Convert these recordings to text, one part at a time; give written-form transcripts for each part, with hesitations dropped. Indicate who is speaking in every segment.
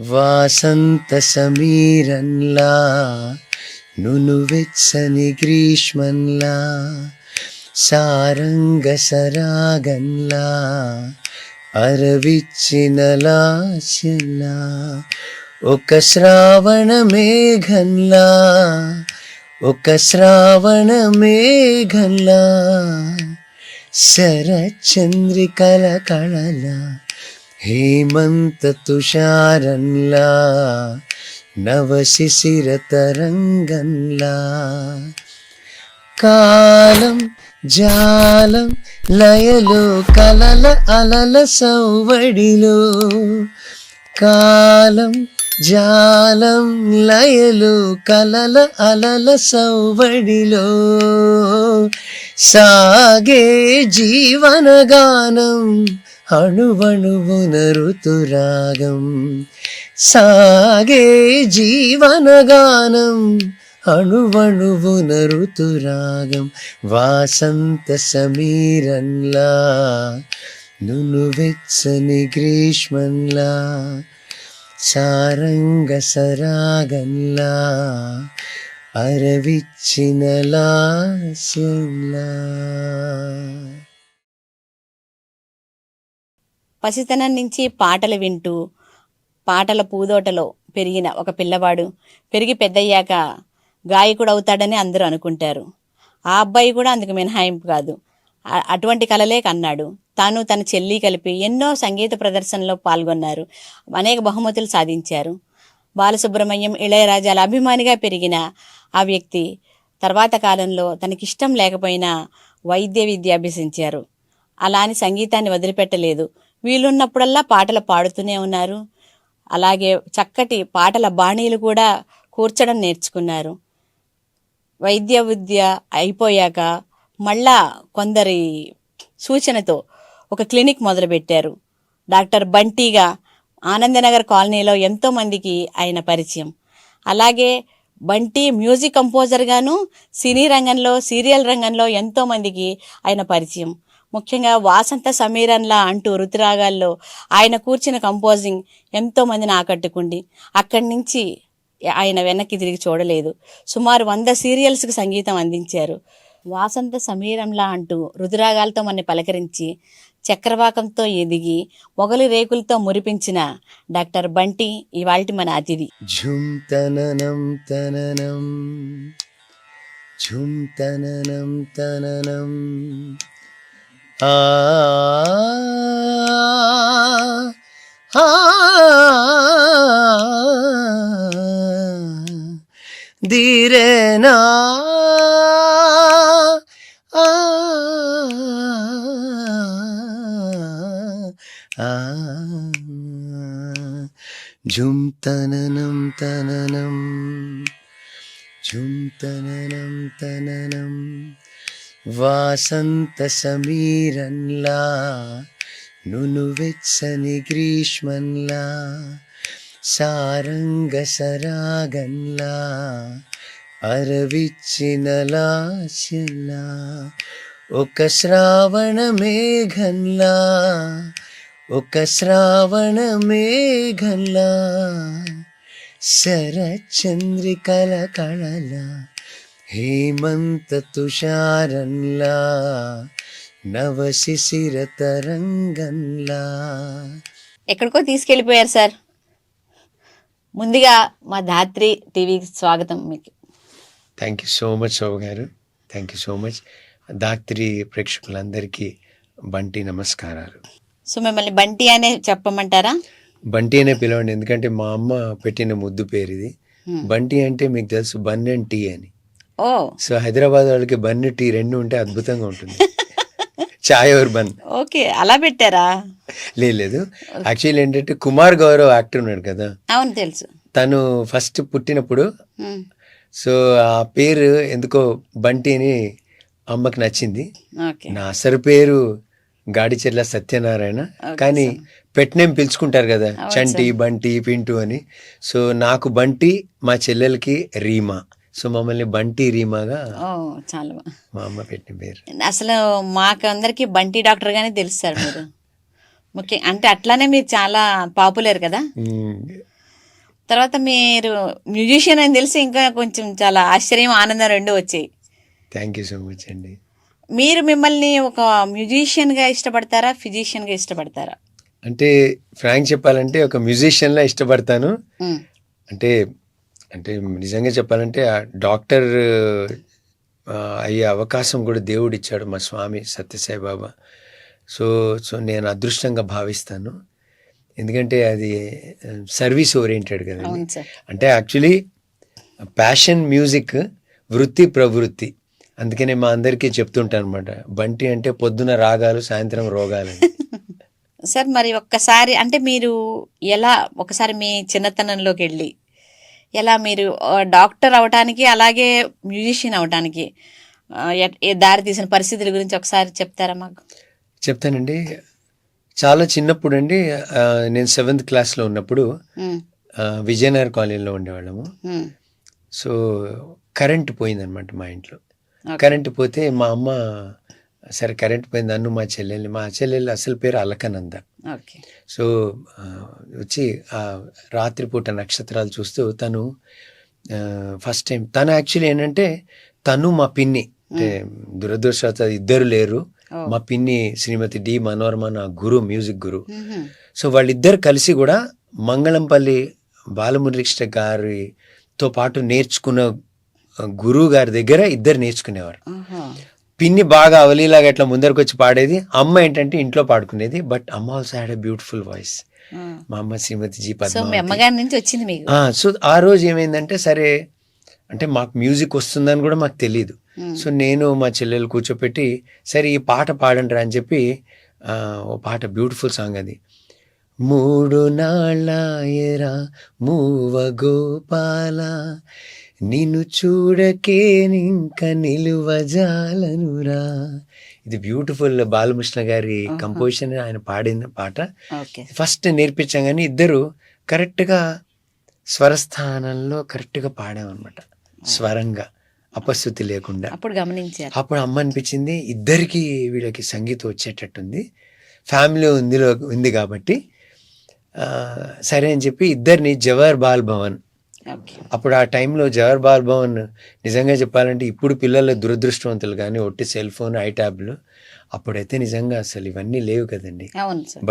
Speaker 1: వాసంత సమీరంలా నునువెచ్చని గ్రీష్మంలా సారంగ సరాగంలా అరవిచ్చిన లాస్యంలా ఒక శ్రావణ మేఘంలా ఒక శ్రావణ మేఘంలా శరచంద్రికల కళలా హేమంత తుషారంలా నవశిశిర తరంగంలా కాలం జాలం లయలో కలల అలల సౌవడిలో కాలం జాలం లయలో కలల అలల సౌవడిలో సాగే జీవనగానం అణువణువున ఋతురాగం సాగే జీవనగానం అణువణువున ఋతురాగం వాసంత సమీరంలా నునువెచ్చని గ్రీష్మంలా సారంగ సరాగంలా అరవిచ్చిన లాస్యంలా.
Speaker 2: పసితనం నుంచి పాటలు వింటూ పాటల పూదోటలో పెరిగిన ఒక పిల్లవాడు పెరిగి పెద్దయ్యాక గాయకుడు అవుతాడని అందరూ అనుకుంటారు. ఆ అబ్బాయి కూడా అందుకు మినహాయింపు కాదు. అటువంటి కలలే కన్నాడు. తాను తన చెల్లి కలిపి ఎన్నో సంగీత ప్రదర్శనలో పాల్గొన్నారు. అనేక బహుమతులు సాధించారు. బాలసుబ్రహ్మణ్యం, ఇళయరాజాల అభిమానిగా పెరిగిన ఆ వ్యక్తి తర్వాత కాలంలో తనకిష్టం లేకపోయినా వైద్య విద్య అభ్యసించారు. అలా అని సంగీతాన్ని వదిలిపెట్టలేదు. వీలున్నప్పుడల్లా పాటలు పాడుతూనే ఉన్నారు. అలాగే చక్కటి పాటల బాణీలు కూడా కూర్చడం నేర్చుకున్నారు. వైద్య విద్య అయిపోయాక మళ్ళా కొందరి సూచనతో ఒక క్లినిక్ మొదలుపెట్టారు. డాక్టర్ బంటీగా ఆనందనగర్ కాలనీలో ఎంతోమందికి ఆయన పరిచయం. అలాగే బంటి మ్యూజిక్ కంపోజర్గాను సినీ రంగంలో సీరియల్ రంగంలో ఎంతోమందికి ఆయన పరిచయం. ముఖ్యంగా వాసంత సమీరంలా అంటూ ఋతురాగాల్లో ఆయన కూర్చిన కంపోజింగ్ ఎంతోమందిని ఆకట్టుకుంది. అక్కడి నుంచి ఆయన వెనక్కి తిరిగి చూడలేదు. సుమారు 100 సీరియల్స్కి సంగీతం అందించారు. వాసంత సమీరంలా అంటూ రుతురాగాలతో మనని పలకరించి చక్రవాకంతో ఎదిగి మొగలి రేకులతో మురిపించిన డాక్టర్ బంటి ఇవాల్టి మన అతిథి.
Speaker 1: ఝుమ్ తననం తననం ఝుమ్ తననం తననం ఆ ఆ ధీరేనా ఝుమ్ తననం తననం ఝుమ్ తననం తననం వాసంత సమీరంలా నునువెచ్చని గ్రీష్మంలా సారంగ సరాగంలా అరవిచ్చిన లాస్యంలా ఒక శ్రావణ మేఘంలా ఒక శ్రావణ మేఘంలా శరచంద్రికల కళలా హేమంత తుషారంలా నవశిశిర తరంగంలా.
Speaker 2: ఎక్కడికో తీసుకెళ్ళిపోయారు సార్. ముందుగా మా ధాత్రి టీవీకి స్వాగతం మీకు.
Speaker 1: Thank you so much Shobha garu. Thank you so much. Dhatri ప్రేక్షకులందరికీ బంటి నమస్కారాలు.
Speaker 2: సో మిమ్మల్ని బంటి అనే చెప్పమంటారా?
Speaker 1: బంటి అనే పిలవండి, ఎందుకంటే మా అమ్మ పెట్టిన ముద్దు పేరు ఇది. బంటి అంటే మీకు తెలుసు బన్ అండ్ టీ అని.
Speaker 2: ఓ,
Speaker 1: సో హైదరాబాద్ వాళ్ళకి బన్ టీ రెండు ఉంటే అద్భుతంగా ఉంటుంది. చాయ్ और బన్.
Speaker 2: ఓకే, అలా పెట్టారా?
Speaker 1: లేదు, యాక్చువల్లీ ఏంటంటే కుమార్ గౌరవ్ యాక్టర్ ఉన్నాడు కదా,
Speaker 2: అవును తెలుసు.
Speaker 1: తను ఫస్ట్ పుట్టినప్పుడు సో ఆ పేరు ఎందుకో బంటి అని అమ్మకి నచ్చింది. నా అసలు పేరు గాడిచెర్ల సత్యనారాయణ, కానీ పెట్టినేం పిలుచుకుంటారు కదా, చంటి బంటి పింటూ అని. సో నాకు బంటి, మా చెల్లెలకి రీమా. సో మమ్మల్ని బంటి రీమాగా
Speaker 2: చాలా
Speaker 1: మా అమ్మ పెట్టిన పేరు.
Speaker 2: అసలు మాకు అందరికి బంటి డాక్టర్ గానే తెలుసు సార్ మీరు. ముఖ్యం అంటే అట్లానే మీరు చాలా పాపులర్ కదా. తర్వాత మీరు మ్యూజిషియన్ అని తెలిసి ఇంకా కొంచెం చాలా ఆశ్చర్యం, ఆనందం రెండు వచ్చాయి.
Speaker 1: థ్యాంక్ యూ సో మచ్ అండి.
Speaker 2: మీరు మిమ్మల్ని ఒక మ్యూజిషియన్గా ఇష్టపడతారా, ఫిజిషియన్గా ఇష్టపడతారా?
Speaker 1: అంటే ఫ్రాంక్ చెప్పాలంటే ఒక మ్యూజిషియన్లా ఇష్టపడతాను. అంటే అంటే నిజంగా చెప్పాలంటే ఆ డాక్టర్ అయ్యే అవకాశం కూడా దేవుడు ఇచ్చాడు మా స్వామి సత్యసాయి బాబా. సో సో నేను అదృష్టంగా భావిస్తాను. ఎందుకంటే అది సర్వీస్ ఓరియంటెడ్ కదండి. అంటే యాక్చువల్లీ ప్యాషన్ మ్యూజిక్, వృత్తి ప్రవృత్తి. అందుకనే మా అందరికీ చెప్తుంటాను అనమాట, బంటి అంటే పొద్దున రాగాలు, సాయంత్రం రోగాలు.
Speaker 2: సార్ మరి ఒక్కసారి అంటే మీరు ఎలా ఒకసారి మీ చిన్నతనంలోకి వెళ్ళి ఎలా మీరు డాక్టర్ అవటానికి అలాగే మ్యూజిషియన్ అవటానికి దారి తీసిన పరిస్థితుల గురించి ఒకసారి చెప్తారా మాకు?
Speaker 1: చెప్తానండి. చాలా చిన్నప్పుడు అండి, నేను 7th క్లాస్లో ఉన్నప్పుడు విజయనగర్ కాలనీలో ఉండేవాళ్ళము. సో కరెంట్ పోయిందనమాట మా ఇంట్లో. కరెంట్ పోతే మా అమ్మ, సరే కరెంట్ పోయింది, నన్ను మా చెల్లెలు అసలు పేరు అలకనంద. సో వచ్చి రాత్రిపూట నక్షత్రాలు చూస్తూ తను ఫస్ట్ టైం తను యాక్చువల్లీ ఏంటంటే తను మా పిన్ని, అంటే దురదృష్టవశాత్తు ఇద్దరు లేరు. మా పిన్ని శ్రీమతి డి మనోరమ నా గురు, మ్యూజిక్ గురు. సో వాళ్ళిద్దరు కలిసి కూడా మంగళంపల్లి బాలమురళీకృష్ణ గారితో పాటు నేర్చుకున్న గురువు గారి దగ్గర ఇద్దరు నేర్చుకునేవారు. పిన్ని బాగా అవలీలాగా ఇట్లా ముందరకు వచ్చి పాడేది, అమ్మ ఏంటంటే ఇంట్లో పాడుకునేది. బట్ అమ్మ also had a beautiful voice. మా అమ్మ శ్రీమతి జీ పద్మావతి. సో ఆ రోజు ఏమైందంటే, సరే అంటే మాకు మ్యూజిక్ వస్తుందని కూడా మాకు తెలియదు. సో నేను మా చెల్లెలు కూర్చోపెట్టి, సరే ఈ పాట పాడండి రా అని చెప్పి ఓ పాట, బ్యూటిఫుల్ సాంగ్ అది. 3 నాళ్ళ ఎరా మూవ గోపాల, నిన్ను చూడకే ఇంక నిలువజాలనురా. ఇది బ్యూటిఫుల్ బాలకృష్ణ గారి కంపోజిషన్, ఆయన పాడిన పాట. ఫస్ట్ నేర్పించగానే ఇద్దరు కరెక్ట్గా స్వరస్థానంలో కరెక్ట్గా పాడామన్నమాట, స్వరంగా, అపశృతి లేకుండా.
Speaker 2: అప్పుడు గమనించారు.
Speaker 1: అప్పుడు అమ్మ అనిపించింది, ఇద్దరికి వీళ్ళకి సంగీతం వచ్చేటట్టుంది, ఫ్యామిలీ ఉంది కాబట్టి సరే అని చెప్పి ఇద్దరిని జవహర్ బాల్ భవన్, అప్పుడు ఆ టైంలో జవహర్ బాల్ భవన్ నిజంగా చెప్పాలంటే ఇప్పుడు పిల్లల దురదృష్టవంతులు, కానీ ఒట్టి సెల్ ఫోన్, ఐట్యాబ్లు. అప్పుడైతే నిజంగా అసలు ఇవన్నీ లేవు కదండి.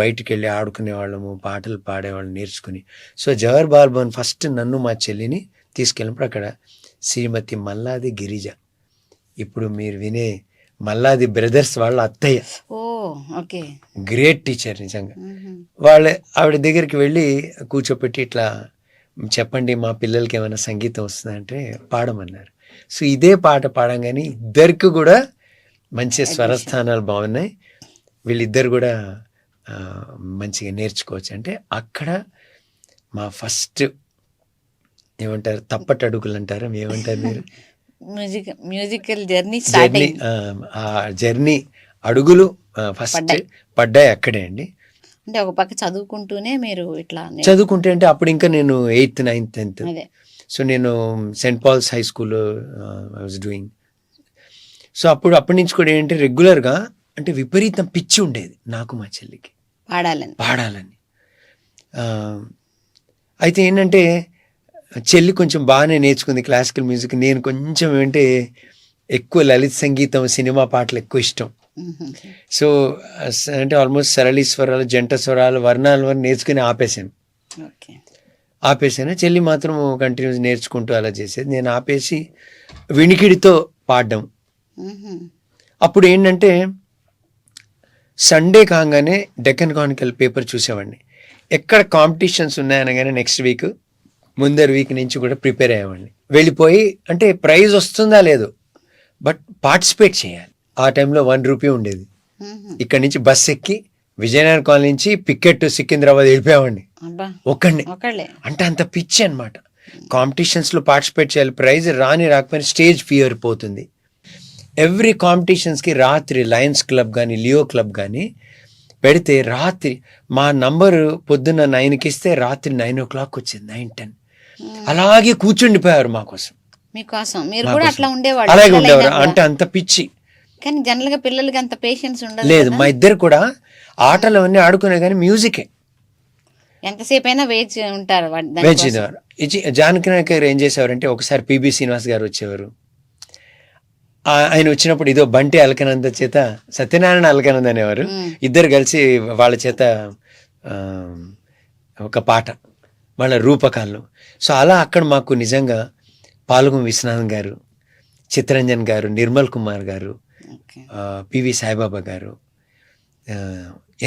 Speaker 1: బయటికి వెళ్ళి ఆడుకునే వాళ్ళము, పాటలు పాడేవాళ్ళు నేర్చుకుని. So Jawahar ball Bhavan first నన్ను మా చెల్లిని తీసుకెళ్ళినప్పుడు అక్కడ శ్రీమతి మల్లాది గిరిజ, ఇప్పుడు మీరు వినే మల్లాది బ్రదర్స్ వాళ్ళ అత్తయ్య, గ్రేట్ టీచర్ నిజంగా. ఆవిడ దగ్గరికి వెళ్ళి కూర్చోపెట్టి ఇట్లా చెప్పండి మా పిల్లలకి ఏమైనా సంగీతం వస్తుందంటే పాడమన్నారు. సో ఇదే పాట పాడంగానే ఇద్దరికి కూడా మంచి స్వరస్థానాలు బాగున్నాయి, వీళ్ళిద్దరు కూడా మంచిగా నేర్చుకోవచ్చు. అంటే అక్కడ మా ఫస్ట్ ఏమంటారు, తప్పటడుగులు అంటారా, ఏమంటారు మీరు,
Speaker 2: మ్యూజికల్ జర్నీ,
Speaker 1: ఆ జర్నీ అడుగులు ఫస్ట్ పడ్డాయి అక్కడే అండి.
Speaker 2: అంటే ఒక పక్క చదువుకుంటూనే మీరు ఇట్లా
Speaker 1: చదువుకుంటే, అంటే అప్పుడు ఇంకా నేను 8th, 9th, 10th. సో నేను సెయింట్ పాల్స్ హై స్కూల్లో ఐ వాజ్ డూయింగ్. సో అప్పటి నుంచి కూడా ఏంటంటే రెగ్యులర్గా, అంటే విపరీతం పిచ్చి ఉండేది నాకు మా చెల్లికి పాడాలని. అయితే ఏంటంటే చెల్లి కొంచెం బాగానే నేర్చుకుంది క్లాసికల్ మ్యూజిక్, నేను కొంచెం ఏంటంటే ఎక్కువ లలిత సంగీతం, సినిమా పాటలు ఎక్కువ ఇష్టం. సో అంటే ఆల్మోస్ట్ సరళి స్వరాలు, జంట స్వరాలు, వర్ణాలు నేర్చుకుని ఆపేసాను. చెల్లి మాత్రం కంటిన్యూస్ నేర్చుకుంటూ అలా చేసేది. నేను ఆపేసి వినికిడితో పాడడం. అప్పుడు ఏంటంటే సండే కాగానే డెక్కన్ క్రానికల్ పేపర్ చూసేవాడిని, ఎక్కడ కాంపిటీషన్స్ ఉన్నాయనగానే నెక్స్ట్ వీక్, ముందర వీక్ నుంచి కూడా ప్రిపేర్ అయ్యేవాడిని. వెళ్ళిపోయి, అంటే ప్రైజ్ వస్తుందా లేదు, బట్ పార్టిసిపేట్ చేయాలి. ఆ టైంలో 1 రూపీ ఉండేది. ఇక్కడ నుంచి బస్ ఎక్కి విజయనగర్ కాలనీ నుంచి పికెట్ సికింద్రాబాద్ వెళ్ళిపోయేవాడిని ఒక్కడిని. అంటే అంత పిచ్చి అనమాట. కాంపిటీషన్స్లో పార్టిసిపేట్ చేయాలి, ప్రైజ్ రాకపోయినా స్టేజ్ ఫియర్ పోతుంది. ఎవ్రీ కాంపిటీషన్స్కి రాత్రి లయన్స్ క్లబ్ కానీ, లియో క్లబ్ కానీ పెడితే రాత్రి మా నంబరు పొద్దున్న 9కి ఇస్తే రాత్రి 9 o'clock వచ్చేది, 9, 10 అలాగే కూర్చుండిపోయారు మా కోసం. అలాగే ఉండేవారు. అంటే అంత పిచ్చి.
Speaker 2: కానీ జనరల్ గా పిల్లలకి అంత పేషెన్స్ ఉండదు
Speaker 1: లేదు. మా ఇద్దరు కూడా ఆటలు అన్నీ ఆడుకునే కానీ మ్యూజికే.
Speaker 2: ఎంతసేపు అయినా వేచి ఉంటారు
Speaker 1: వేచినారు. జానకి నాయక్ గారు ఏం చేసేవారంటే ఒకసారి పిబి శ్రీనివాస్ గారు వచ్చేవారు. ఆయన వచ్చినప్పుడు ఇదో బంటి అలకనంద చేత సత్యనారాయణ అలకనంద అనేవారు, ఇద్దరు కలిసి వాళ్ళ చేత ఒక పాట వాళ్ళ రూపకాల్లో. సో అలా అక్కడ మాకు నిజంగా పాల్గొం విశ్వనాథన్ గారు, చిత్తరంజన్ గారు, నిర్మల్ కుమార్ గారు, పివి సాయిబాబా గారు,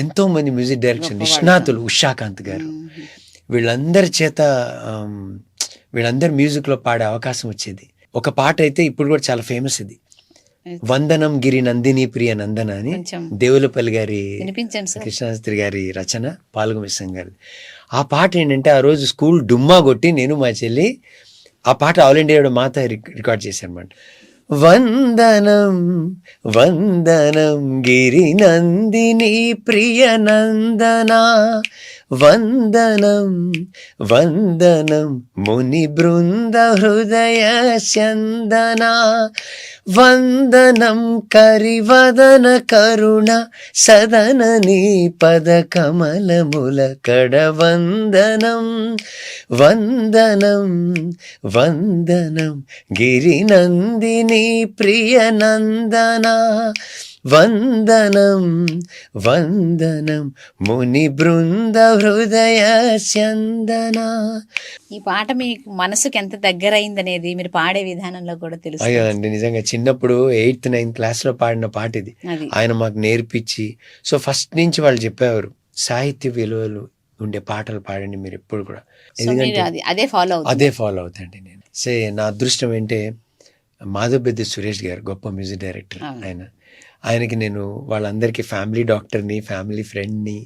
Speaker 1: ఎంతో మంది మ్యూజిక్ డైరెక్షన్ నిష్ణాతులు, ఉషాకాంత్ గారు, వీళ్ళందరి చేత వీళ్ళందరి మ్యూజిక్లో పాడే అవకాశం వచ్చేది. ఒక పాట అయితే ఇప్పుడు కూడా చాలా ఫేమస్, ఇది వందనం గిరి నందిని ప్రియ నందన అని దేవులపల్లి గారి కృష్ణశాస్త్రి గారి రచన, పాల్గొం విశ్వం గారి. ఆ పాట ఏంటంటే ఆ రోజు స్కూల్ డుమ్మా కొట్టి నేను మా చెల్లి ఆ పాట ఆల్ ఇండియా మాత రికార్డ్ చేశాను అనమాట. వందనం వందనం గిరి నందిని ప్రియ నందన, వందనం వందనం ముని బృంద హృదయ చందన, వందనం కరివదన కరుణ సదన నీ పద కమలముల కడ, వందనం వందనం వందనం గిరి నందిని ప్రియ నందన, వందనం వందనం ముని బృంద హృదయ చందన.
Speaker 2: ఈ పాట మీకు మనసుకి ఎంత దగ్గర అయిందనేది మీరు పాడే విధానంలో కూడా తెలుసు.
Speaker 1: అయ్యో అండి, నిజంగా చిన్నప్పుడు 8th 9th క్లాస్లో పాడిన పాట ఇది. ఆయన మాకు నేర్పించి, సో ఫస్ట్ నుంచి వాళ్ళు చెప్పేవారు సాహిత్య విలువలు ఉండే పాటలు పాడండి మీరు ఎప్పుడు కూడా, ఎందుకంటే అదే ఫాలో అవుతాండి నేను. సే నా అదృష్టం ఏంటే మాధవబెద్ది సురేష్ గారు గొప్ప మ్యూజిక్ డైరెక్టర్, ఆయనకి నేను వాళ్ళందరికీ ఫ్యామిలీ డాక్టర్ని, ఫ్యామిలీ ఫ్రెండ్ని.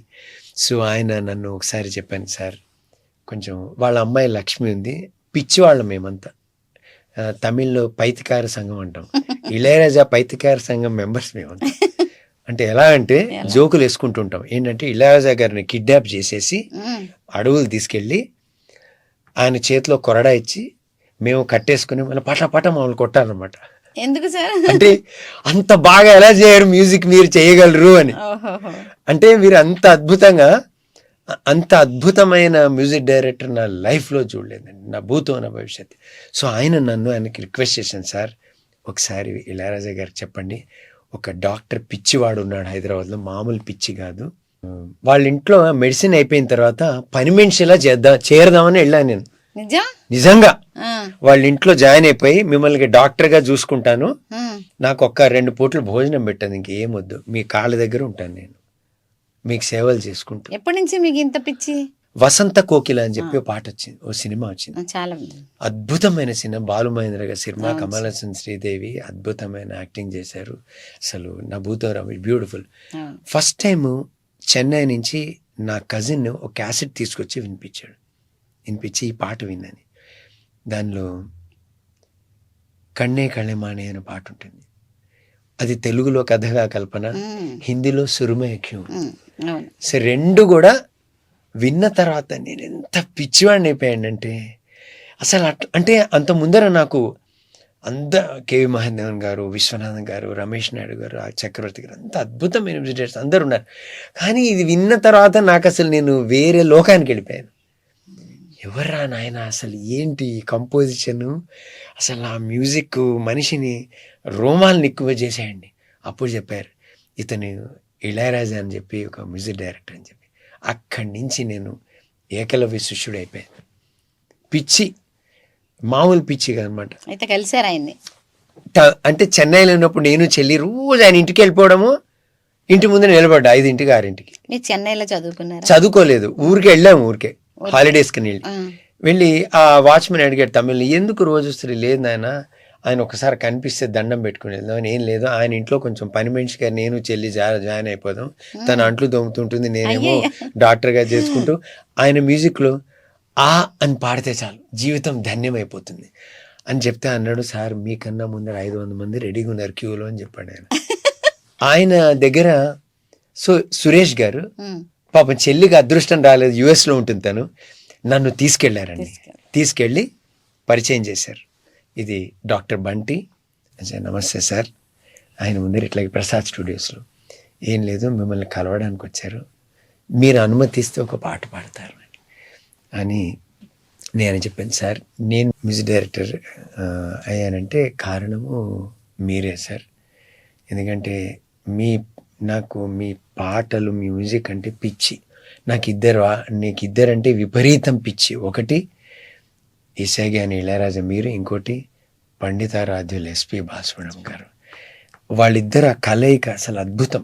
Speaker 1: సో ఆయన నన్ను ఒకసారి చెప్పాను, సార్ కొంచెం వాళ్ళ అమ్మాయి లక్ష్మి ఉంది, పిచ్చివాళ్ళం మేమంతా, తమిళ్లో పైతికార సంఘం అంటాం, ఇళయరాజా పైతికార సంఘం మెంబర్స్ మేమంతా. అంటే ఎలా అంటే జోకులు వేసుకుంటుంటాం, ఏంటంటే ఇళయరాజా గారిని కిడ్నాప్ చేసేసి అడవులు తీసుకెళ్ళి ఆయన చేతిలో కొరడా ఇచ్చి మేము కట్టేసుకుని మళ్ళీ పట పట మమ్మల్ని కొట్టాలన్నమాట.
Speaker 2: ఎందుకు సార్
Speaker 1: అంటే అంత బాగా ఎలా చేయరు మ్యూజిక్ మీరు చేయగలరు అని. అంటే మీరు అంత అద్భుతమైన మ్యూజిక్ డైరెక్టర్ నా లైఫ్లో చూడలేదండి, నా భూతో నా భవిష్యత్తు. సో ఆయనకి రిక్వెస్ట్ చేశాను, సార్ ఒకసారి ఇళయరాజా గారికి చెప్పండి, ఒక డాక్టర్ పిచ్చివాడు ఉన్నాడు హైదరాబాద్లో, మామూలు పిచ్చి కాదు, వాళ్ళ ఇంట్లో మెడిసిన్ అయిపోయిన తర్వాత పని మనిషిలా చేరదామని వెళ్ళాను నేను. నిజంగా వాళ్ళ ఇంట్లో జాయిన్ అయిపోయి మిమ్మల్ని డాక్టర్గా చూసుకుంటాను, నాకు ఒక్క 2 పూటలు భోజనం పెట్టాను, ఇంకేం వద్దు, మీ కాళ్ళ దగ్గర ఉంటాను నేను, మీకు సేవలు చేసుకుంటా.
Speaker 2: ఎప్పటి నుంచి మీకు ఇంత పిచ్చి?
Speaker 1: వసంత కోకిల అని చెప్పి పాట వచ్చింది, ఓ సినిమా వచ్చింది,
Speaker 2: చాలా
Speaker 1: అద్భుతమైన సినిమా, బాలుమహేంద్ర గారి సినిమా, కమల్ హాసన్, శ్రీదేవి అద్భుతమైన యాక్టింగ్ చేశారు. అసలు నా భూతోరాం బ్యూటిఫుల్. ఫస్ట్ టైం చెన్నై నుంచి నా కజిన్ ఒక క్యాసెట్ తీసుకొచ్చి వినిపించి ఈ పాట విన్నని. దానిలో కన్నే కళ్ళెమానే అనే పాట ఉంటుంది, అది తెలుగులో కథగా కల్పన, హిందీలో సురుమే క్యూ. సో 2 కూడా విన్న తర్వాత నేను ఎంత పిచ్చివాడిని అయిపోయానంటే అసలు అంటే అంత ముందర నాకు కేవి మహాదేవన్ గారు, విశ్వనాథన్ గారు, రమేష్ నాయుడు గారు, చక్రవర్తి గారు, అంత అద్భుతమైన మ్యూజిక్ అందరు ఉన్నారు. కానీ ఇది విన్న తర్వాత నాకు అసలు నేను వేరే లోకానికి వెళ్ళిపోయాను. ఎవర్రా నాయన, అసలు ఏంటి కంపోజిషను, అసలు ఆ మ్యూజిక్ మనిషిని రోమాలను ఎక్కువ చేసేయండి. అప్పుడు చెప్పారు ఇతను ఇళయరాజా అని చెప్పి ఒక మ్యూజిక్ డైరెక్టర్ అని చెప్పి. అక్కడి నుంచి నేను ఏకలవ్య శిష్యుడు అయిపోయాను. పిచ్చి, మామూలు పిచ్చి కదనమాట.
Speaker 2: అయితే కలిసారు ఆయన్ని?
Speaker 1: అంటే చెన్నైలో ఉన్నప్పుడు నేను చెల్లి రోజు ఆయన ఇంటికి వెళ్ళిపోవడము, ఇంటి ముందు నిలబడ్డా 5ంటికి 6ంటికి.
Speaker 2: మీరు చెన్నైలో చదువుకున్నారా?
Speaker 1: చదువుకోలేదు, ఊరికే వెళ్ళాము, ఊరికే హాలిడేస్కి వెళ్ళి ఆ వాచ్మెన్ అడిగాడు తమిళ్, ఎందుకు రోజు వస్తుంది? లేదు నాయన, ఆయన ఒకసారి కనిపిస్తే దండం పెట్టుకుని వెళ్దాం. ఏం లేదు, ఆయన ఇంట్లో కొంచెం పని మనిషిగా నేను చెల్లి జాయిన్ అయిపోదాం, తన అంట్లు దొమ్ముతుంటుంది, నేనేమో డాక్టర్గా చేసుకుంటూ, ఆయన మ్యూజిక్లో ఆ అని పాడితే చాలు జీవితం ధన్యమైపోతుంది అని చెప్తే అన్నాడు, సార్ మీకన్నా ముందర 500 మంది రెడీగా ఉన్నారు క్యూలో అని చెప్పాడు ఆయన. ఆయన దగ్గర సురేష్ గారు పాపం చెల్లికి అదృష్టం రాలేదు, యుఎస్లో ఉంటుంది తను, నన్ను తీసుకెళ్లారండి. తీసుకెళ్ళి పరిచయం చేశారు, ఇది డాక్టర్ బంటి. నమస్తే సార్, ఆయన ముందర ఇట్లాగే ప్రసాద్ స్టూడియోస్లో, ఏం లేదు మిమ్మల్ని కలవడానికి వచ్చారు, మీరు అనుమతిస్తే ఒక పాట పాడతారు. అని నేను చెప్పాను. సార్ నేను మ్యూజిక్ డైరెక్టర్ అయ్యానంటే కారణము మీరే సార్. ఎందుకంటే నాకు మీ పాటలు మ్యూజిక్ అంటే పిచ్చి. నీకు ఇద్దరంటే విపరీతం పిచ్చి. ఒకటి ఇసైగాని ఇళయరాజా మీరు, ఇంకోటి పండితారాధ్యులు ఎస్పి బాలసుబ్రహ్మణ్యం గారు. వాళ్ళిద్దరు ఆ కలయిక అసలు అద్భుతం.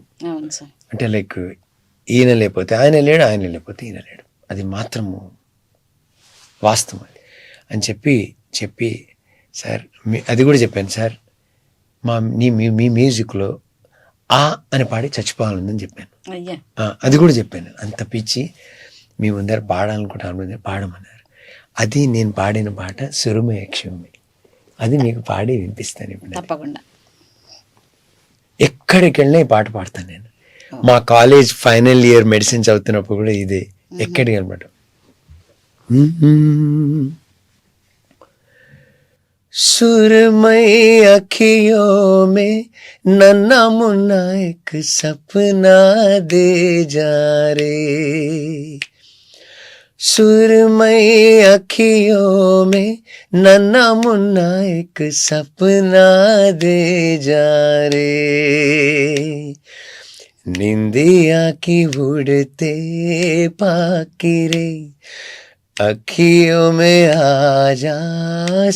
Speaker 1: అంటే లైక్ ఈయన లేకపోతే ఆయన లేడు, ఆయన లేకపోతే ఈయన లేడు, అది మాత్రము వాస్తవం అని చెప్పి సార్ అది కూడా చెప్పాను సార్. మీ మ్యూజిక్లో అని పాడి చచ్చిపోవాలని చెప్పాను. అది కూడా చెప్పాను. అంత పిచ్చి మీ ముందర పాడాలనుకుంటాను, పాడమన్నారు. అది నేను పాడిన పాట సురుమ యక్షమి. అది మీకు పాడి వినిపిస్తాను ఇప్పుడు.
Speaker 2: తప్పకుండా.
Speaker 1: ఎక్కడికి వెళ్ళినా ఈ పాట పాడతాను నేను. మా కాలేజ్ ఫైనల్ ఇయర్ మెడిసిన్ చదువుతున్నప్పుడు కూడా ఇదే. ఎక్కడికి అనమాట. सुरमई अखियों में नन्ना मुन्ना एक सपना दे जा रे, सुरमई अखियों में नन्ना मुन्ना एक सपना दे जा रे, निंदिया की उड़ते पाकिरे अखियों में आजा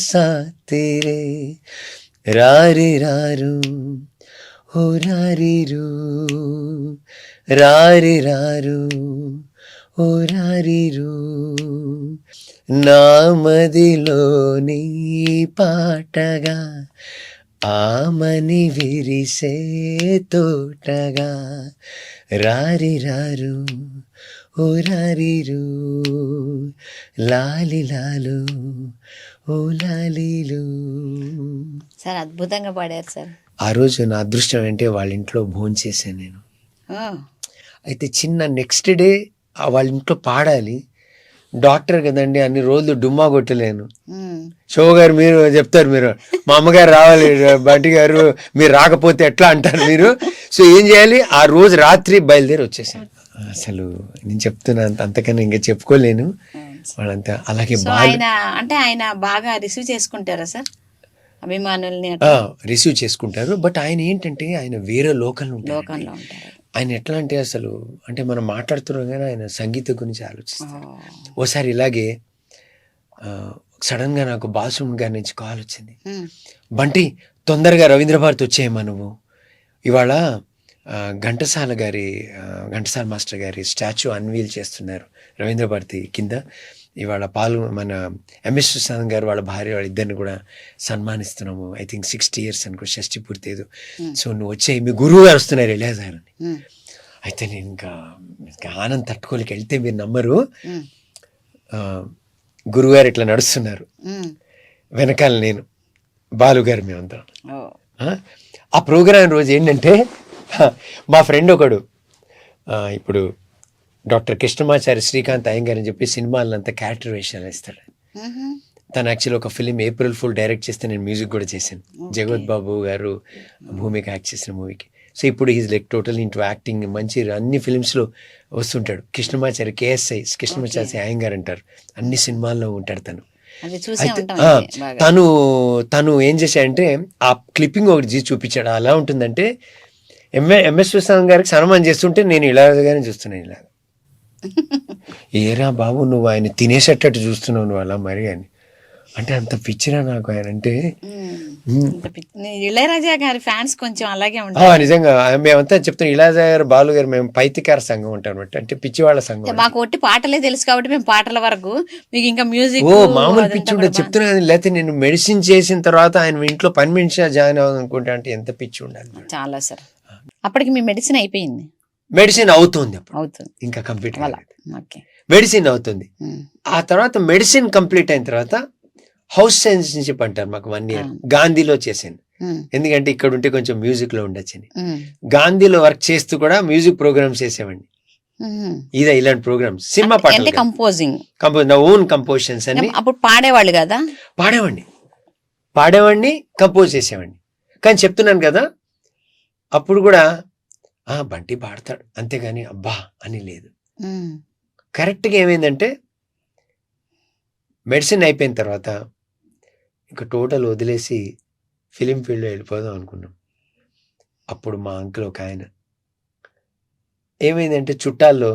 Speaker 1: सातेरे, रारी रारू ओ रारी रू, रारी रारू ओ रारी रू, నామదిలోని పాటగా ఆమని విరిసే తోటగా, రారి రారు ఓ రారీరు లాలి లాలు ఓ లాలీలు.
Speaker 2: సార్ అద్భుతంగా పాడారు సార్.
Speaker 1: ఆ రోజు నా అదృష్టం అంటే వాళ్ళ ఇంట్లో భోంచేసాను నేను. అయితే చిన్న నెక్స్ట్ డే వాళ్ళ ఇంట్లో పాడాలి. డాక్టర్ కదండి, అన్ని రోజులు డుమ్మా కొట్టలేను. షో గారు మీరు చెప్తారు, మీరు మా అమ్మగారు రావాలి, బంటి గారు మీరు రాకపోతే ఎట్లా అంటారు మీరు. సో ఏం చేయాలి, ఆ రోజు రాత్రి బయలుదేరి వచ్చేసాను. అసలు నేను చెప్తున్నా అంతకన్నా ఇంకా చెప్పుకోలేను. వాళ్ళంతా అలాగే
Speaker 2: ఆయన బాగా రిసీవ్ చేసుకుంటారా సార్ అభిమానుల్ని?
Speaker 1: రిసీవ్ చేసుకుంటారు. బట్ ఆయన ఏంటంటే ఆయన వేరే లోకల్లో ఉంటారు. ఆయన ఎట్లా అంటే అసలు అంటే మనం మాట్లాడుతున్నాం కానీ ఆయన సంగీతం గురించి ఆలోచిస్తారు. ఓసారి ఇలాగే సడన్గా నాకు బాలసుబ్రహ్మణ్యం గారి నుంచి కాల్ వచ్చింది. బంటి తొందరగా రవీంద్ర భారతి వచ్చేయమ్మా నువ్వు, ఇవాళ ఘంటసాల మాస్టర్ గారి స్టాచ్యూ అన్వీల్ చేస్తున్నారు రవీంద్ర భారతి కింద. ఇవాళ మన ఎంఎస్ సుశాంత్ గారు వాళ్ళ భార్య వాళ్ళిద్దరిని కూడా సన్మానిస్తున్నాము. ఐ థింక్ 60 years అనుకో, షష్టి పూర్తి ఏదో. సో నువ్వు వచ్చాయి, మీ గురువు గారు వస్తున్నారు ఇళయరాజా అని. అయితే నేను ఇంకా ఆనందం తట్టుకోలేక వెళ్తే మీరు నమ్మరు, గురువుగారు ఇట్లా నడుస్తున్నారు, వెనకాల నేను బాలుగారు మేమంతా. ఆ ప్రోగ్రాం రోజు ఏంటంటే మా ఫ్రెండ్ ఒకడు ఇప్పుడు డాక్టర్ కృష్ణమాచారి శ్రీకాంత్ అయ్యంగారు అని చెప్పి సినిమాలంతా క్యారెక్టర్ వేషాలు ఇస్తాడు. తను యాక్చువల్లీ ఒక ఫిలిం ఏప్రిల్ ఫుల్ డైరెక్ట్ చేస్తే నేను మ్యూజిక్ కూడా చేశాను. జగత్ బాబు గారు భూమిక యాక్ట్ చేసిన మూవీకి. సో ఇప్పుడు is like total into acting. మంచి అన్ని ఫిలిమ్స్లో వస్తుంటాడు. కృష్ణమాచారి కేఎస్ఐ కృష్ణమాచారి అయ్యంగారు అంటారు, అన్ని సినిమాల్లో ఉంటాడు తను. తను ఏం చేశాడంటే ఆ క్లిప్పింగ్ ఒకటి చూపించాడు. అలా ఉంటుందంటే ఎంఎస్ సుశాంత్ గారికి సన్మానం చేస్తుంటే నేను ఇళయరాజా గారిని చూస్తున్నాను. ఇలా ఏరా బాబు నువ్వు ఆయన తినేసేటట్టు చూస్తున్నావు నువ్వు అలా మరి అని అంటే అంత పిచ్చిరా నాకు ఆయన అంటే.
Speaker 2: ఇళయరాజా గారి ఫ్యాన్స్ కొంచెం అలాగే ఉంటారు
Speaker 1: నిజంగా. మేమంతా చెప్తాం ఇళయరాజా గారు బాలు గారు మేము పైతికార సంఘం ఉంటాం అంటే పిచ్చివాళ్ళ సంఘం.
Speaker 2: మాకు ఒట్టి పాటలే తెలుసు కాబట్టి మేము పాటల వరకు, మీకు ఇంకా మ్యూజిక్
Speaker 1: మామూలు పిచ్చి ఉండదు చెప్తున్నా. లేకపోతే నేను మెడిసిన్ చేసిన తర్వాత ఆయన ఇంట్లో పని మనిషి జాయిన్ అవ్వాలి అనుకుంటా అంటే ఎంత పిచ్చి ఉండాలి.
Speaker 2: చాలా సార్. అప్పటికి మీ మెడిసిన్ అయిపోయింది?
Speaker 1: మెడిసిన్ అవుతుంది ఇంకా కంప్లీట్ మెడిసిన్ అవుతుంది. ఆ తర్వాత మెడిసిన్ కంప్లీట్ అయిన తర్వాత హౌస్ సైన్స్షిప్ అంటారు మాకు 1 year గాంధీలో చేశాను. ఎందుకంటే ఇక్కడ ఉంటే కొంచెం మ్యూజిక్ లో ఉండొచ్చని. గాంధీలో వర్క్ చేస్తూ కూడా మ్యూజిక్ ప్రోగ్రామ్స్ చేసేవాడిని. ఇలాంటి ప్రోగ్రామ్స్ సినిమా పాటలు,
Speaker 2: కంపోజింగ్
Speaker 1: నా ఓన్ కంపోజిషన్స్ అన్ని.
Speaker 2: అప్పుడు పాడేవాళ్ళు కదా?
Speaker 1: పాడేవాడిని కంపోజ్ చేసేవాడిని. కానీ చెప్తున్నాను కదా అప్పుడు కూడా బంటి పాడతాడు అంతేగాని అబ్బా అని లేదు. కరెక్ట్గా ఏమైందంటే మెడిసిన్ అయిపోయిన తర్వాత ఇంకా టోటల్ వదిలేసి ఫిలిం ఫీల్డ్లో వెళ్ళిపోదాం అనుకున్నాం. అప్పుడు మా అంకుల్ ఒక ఆయన ఏమైందంటే చుట్టాల్లో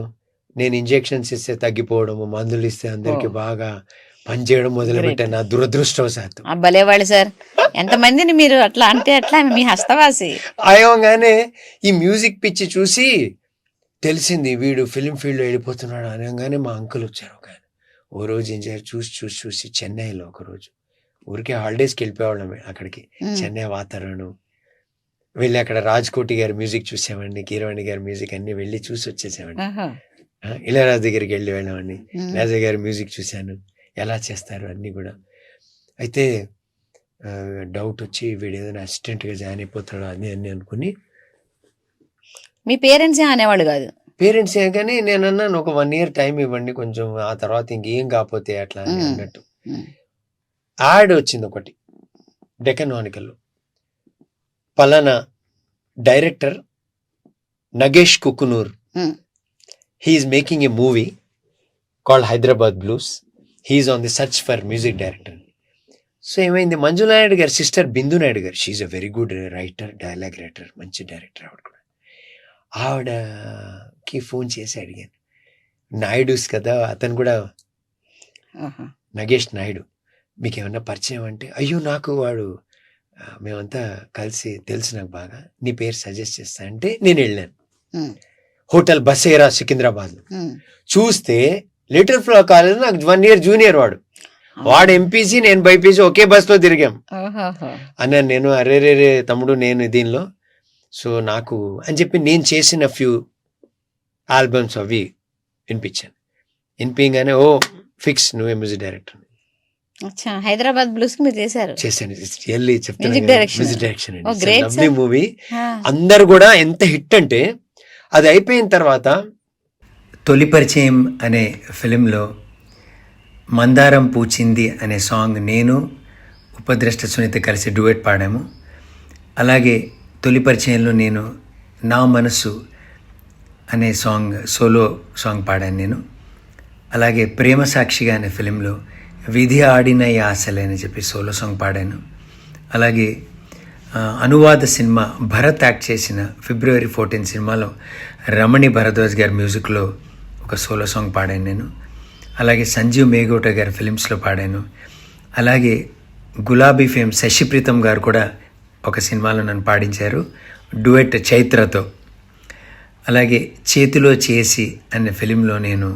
Speaker 1: నేను ఇంజెక్షన్స్ ఇస్తే తగ్గిపోవడము, మందులు ఇస్తే అందరికి బాగా పనిచేయడం మొదలుపెట్టాను. నా దురదృష్టవశాత్తు.
Speaker 2: భలేవాళ్ళు సార్, ఎంతమందిని మీరు అట్లా అంటే అట్లా మీ హస్తవాసి
Speaker 1: అయ్యంగానే ఈ మ్యూజిక్ పిచ్చి చూసి తెలిసింది వీడు ఫిలిం ఫీల్డ్లో వెళ్ళిపోతున్నాడు అనగానే మా అంకుల్ వచ్చారు. ఒక ఆయన ఓ రోజు ఏం చేయాలి చూసి చెన్నైలో ఒకరోజు ఊరికే హాలిడేస్కి వెళ్ళిపోయేవాళ్ళం అక్కడికి. చెన్నై వాతావరణం వెళ్ళి అక్కడ రాజ్కోటి గారి మ్యూజిక్ చూసామండి, కీరవాణి గారి మ్యూజిక్ అన్ని వెళ్ళి చూసి వచ్చేసామండి. ఇళయరాజు దగ్గరికి వెళ్ళామండి. ఇళయరాజు గారి మ్యూజిక్ చూశాను, ఎలా చేస్తారు అన్నీ కూడా. అయితే డౌట్ వచ్చి వీడు ఏదైనా అసిస్టెంట్గా జాయిన్ అయిపోతాడో అని అనుకుని.
Speaker 2: మీ పేరెంట్స్ అనేవాళ్ళు కాదు?
Speaker 1: పేరెంట్స్ కానీ నేను అన్నాను ఒక 1 year టైం ఇవ్వండి కొంచెం, ఆ తర్వాత ఇంకేం కాకపోతే అట్లా అని అన్నట్టు. యాడ్ వచ్చింది ఒకటి డెక్కన్ క్రానికల్లో, పలానా director Nagesh Kukunoor, he's making a movie called Hyderabad blues, he's on the search for music director. So ఏమైంది, Manju Naidu garu sister Bindu Naidu garu, she's a very good writer, dialogue writer, మంచి డైరెక్టర్ ఆవిడ కూడా. ఆవిడకి ఫోన్ చేసి అడిగాను, నాయుడుస్ కదా అతను కూడా, నగేష్ నాయుడు, మీకు ఏమన్నా పరిచయం అంటే, అయ్యో నాకు వాడు మేమంతా కలిసి తెలుసు నాకు బాగా, నీ పేరు సజెస్ట్ చేస్తా అంటే నేను వెళ్ళాను. హోటల్ బసేరా సికింద్రాబాద్ లో చూస్తే లిటిల్ ఫ్లవర్ కాలేజ్ నాకు 1 year జూనియర్ వాడు ఎంపీసీ, నేను బైపీసీ, ఒకే బస్ లో తిరిగాం అన్నాను నేను. అరే రే తమ్ముడు నేను దీనిలో, సో నాకు అని చెప్పి నేను చేసిన ఫ్యూ ఆల్బమ్స్ అవి వినిపించాను. వినిపించగానే ఓ ఫిక్స్ నువ్వే మ్యూజిక్ డైరెక్టర్.
Speaker 2: హైదరాబాద్ బ్లూస్ మీరు చేశాను,
Speaker 1: చెప్తాను మ్యూజిక్ డైరెక్షన్ లవ్లీ మూవీ. అందరు కూడా ఎంత హిట్ అంటే, అది అయిపోయిన తర్వాత తొలి పరిచయం అనే ఫిలింలో మందారం పూచింది అనే సాంగ్ నేను ఉపద్రష్ట సునీత కలిసి డ్యూయట్ పాడాము. అలాగే తొలి పరిచయంలో నేను నా మనసు అనే సాంగ్ సోలో సాంగ్ పాడాను నేను. అలాగే ప్రేమ సాక్షిగా అనే ఫిలింలో విధి ఆడిన ఈ ఆశలే అని చెప్పి సోలో సాంగ్ పాడాను. అలాగే అనువాద సినిమా భరత్ యాక్ట్ చేసిన February 14 సినిమాలో రమణి భరద్వాజ్ గారి మ్యూజిక్లో ఒక సోలో సాంగ్ పాడాను నేను. అలాగే సంజీవ్ మేఘోట గారి ఫిలిమ్స్లో పాడాను. అలాగే గులాబీ ఫేమ్ శశిప్రీతం గారు కూడా ఒక సినిమాలో నన్ను పాడించారు డ్యూయట్ చైత్రతో. అలాగే చేతిలో చేసి అనే ఫిలింలో నేను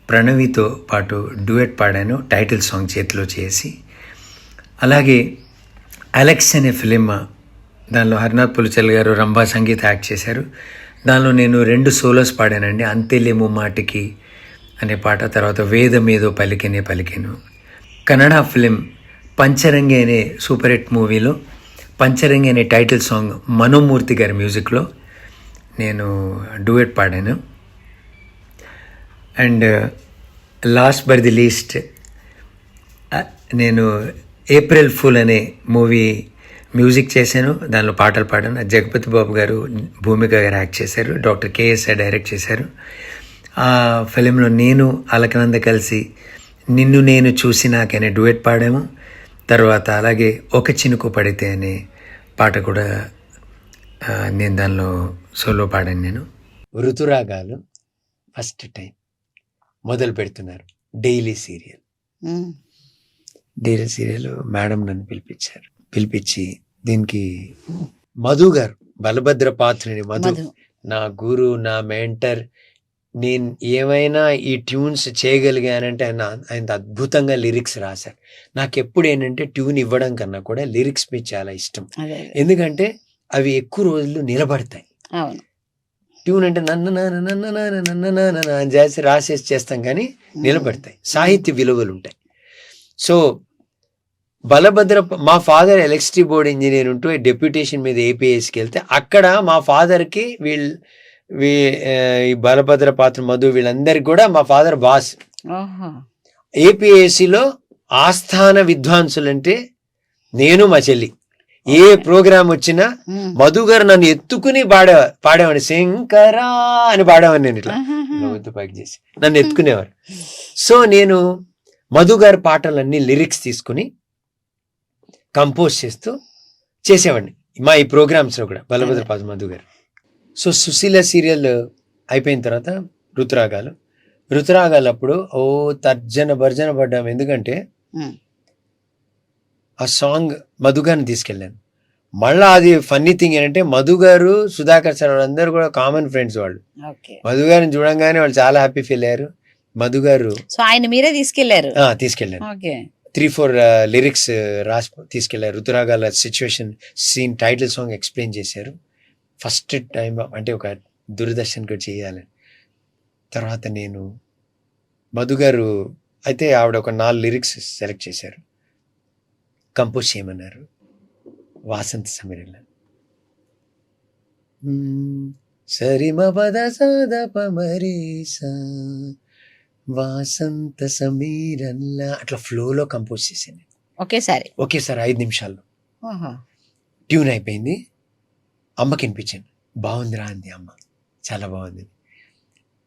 Speaker 1: ప్రణవితో పాటు డ్యూయట్ పాడాను, టైటిల్ సాంగ్ చేతిలో చేసి. అలాగే అలెక్స్ అనే ఫిలిం, దానిలో హరినాథ్ పులిచెల్ గారు రంభా సంగీత యాక్ట్ చేశారు. దానిలో నేను 2 సోలోస్ పాడానండి, అంతేలేమో మాటికి అనే పాట, తర్వాత వేదమేదో పలికెనే పలికెను. కన్నడ ఫిలిం పంచరంగి అనే సూపర్ హిట్ మూవీలో పంచరంగి అనే టైటిల్ సాంగ్ మనోమూర్తి గారి మ్యూజిక్లో నేను డ్యూయట్ పాడాను. And last but the least, నేను ఏప్రిల్ ఫూల్ అనే మూవీ మ్యూజిక్ చేశాను, దానిలో పాటలు పాడాను. జగపతి బాబు గారు, భూమిక గారు యాక్ట్ చేశారు, డాక్టర్ కేఎస్ఆర్ డైరెక్ట్ చేశారు. ఆ ఫిలింలో నేను అలకనంద కలిసి నిన్ను నేను చూసినాకనే డ్యూయట్ పాడాము. తర్వాత అలాగే ఒక చినుకు పడితే అనే పాట కూడా నేను దానిలో సోలో పాడాను నేను. ఋతురాగాలు ఫస్ట్ టైం మొదలు పెడుతున్నారు డైలీ సీరియల్. మేడం నన్ను పిలిపించి దీనికి మధు గారు, బలభద్ర పాత్రుని మధు, నా గురు, నా మెంటర్, నేను ఏమైనా ఈ ట్యూన్స్ చేయగలిగానంటే ఆయన అద్భుతంగా లిరిక్స్ రాశారు. నాకు ఎప్పుడు ఏంటంటే ట్యూన్ ఇవ్వడం కన్నా కూడా లిరిక్స్ మీద చాలా ఇష్టం. ఎందుకంటే అవి ఎక్కువ రోజులు నిలబడతాయి. ట్యూన్ అంటే నన్ను చేసి రాసేసి చేస్తాం కానీ నిలబడతాయి, సాహిత్య విలువలు ఉంటాయి. సో బలభద్ర, మా ఫాదర్ ఎలక్ట్రిసిటీ బోర్డ్ ఇంజనీర్ ఉంటూ డెప్యూటేషన్ మీద ఏపీఎస్కి వెళ్తే అక్కడ మా ఫాదర్కి ఈ బలభద్ర పాత్ర మధు వీళ్ళందరికి కూడా మా ఫాదర్ బాస్. ఏపీఎస్సిలో ఆస్థాన విద్వాంసులు అంటే నేను మా చెల్లి. ఏ ప్రోగ్రామ్ వచ్చినా మధు గారు నన్ను ఎత్తుకుని పాడేవాడిని, శంకరా అని పాడేవాడిని నేను, ఇట్లా పైకి చేసి నన్ను ఎత్తుకునేవారు. సో నేను మధు గారి పాటలన్నీ లిరిక్స్ తీసుకుని కంపోజ్ చేస్తూ చేసేవాడిని మా ఈ ప్రోగ్రామ్స్లో కూడా, బలభద్రపాద మధు గారు. సో సుశీల సీరియల్ అయిపోయిన తర్వాత ఋతురాగాలు అప్పుడు తర్జన భర్జన పడ్డాం. ఎందుకంటే ఆ సాంగ్ మధు గారిని తీసుకెళ్ళాను. మళ్ళీ అది ఫన్నీ థింగ్ ఏంటంటే మధు గారు, సుధాకర్ సార్ వాళ్ళందరూ కూడా కామన్ ఫ్రెండ్స్. వాళ్ళు మధు గారిని చూడంగానే వాళ్ళు చాలా హ్యాపీ ఫీల్ అయ్యారు. మధు గారు
Speaker 2: ఆయన మీరే తీసుకెళ్లారు?
Speaker 1: తీసుకెళ్ళాను. 3-4 లిరిక్స్ రాసి తీసుకెళ్లారు. ఋతురాగాల situation scene title song explain చేశారు. ఫస్ట్ టైం అంటే ఒక దూరదర్శన్ కూడా చేయాలని. తర్వాత నేను మధు గారు అయితే ఆవిడ ఒక 4 లిరిక్స్ సెలెక్ట్ చేశారు, కంపోజ్ చేయమన్నారు. వాసంత సమీరల సరిమ పద సద పమరీసా వాసంత సమీరల్లా అట్లా ఫ్లోలో కంపోజ్ చేశాను ఒకేసారి 5 నిమిషాల్లో. ట్యూన్ అయిపోయింది. అమ్మకి వినిపించాను. బాగుందిరా అంది అమ్మ, చాలా బాగుంది.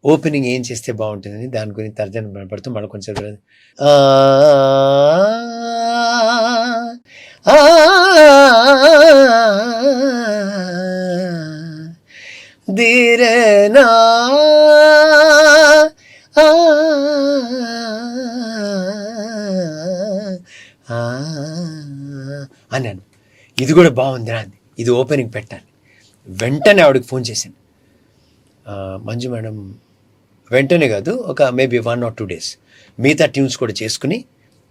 Speaker 1: ఓపెనింగ్ ఏం చేస్తే బాగుంటుందని దాని గురించి తర్జన పడుతూ మళ్ళీ కొంచెం ధీరేనా అన్నాను. ఇది కూడా బాగుందిరా అంది, ఇది ఓపెనింగ్ పెట్టాలి. వెంటనే ఆవిడకి ఫోన్ చేశాను. మంజు మేడం వెంటనే కాదు, ఒక మేబీ 1 or 2 days మిగతా ట్యూన్స్ కూడా చేసుకుని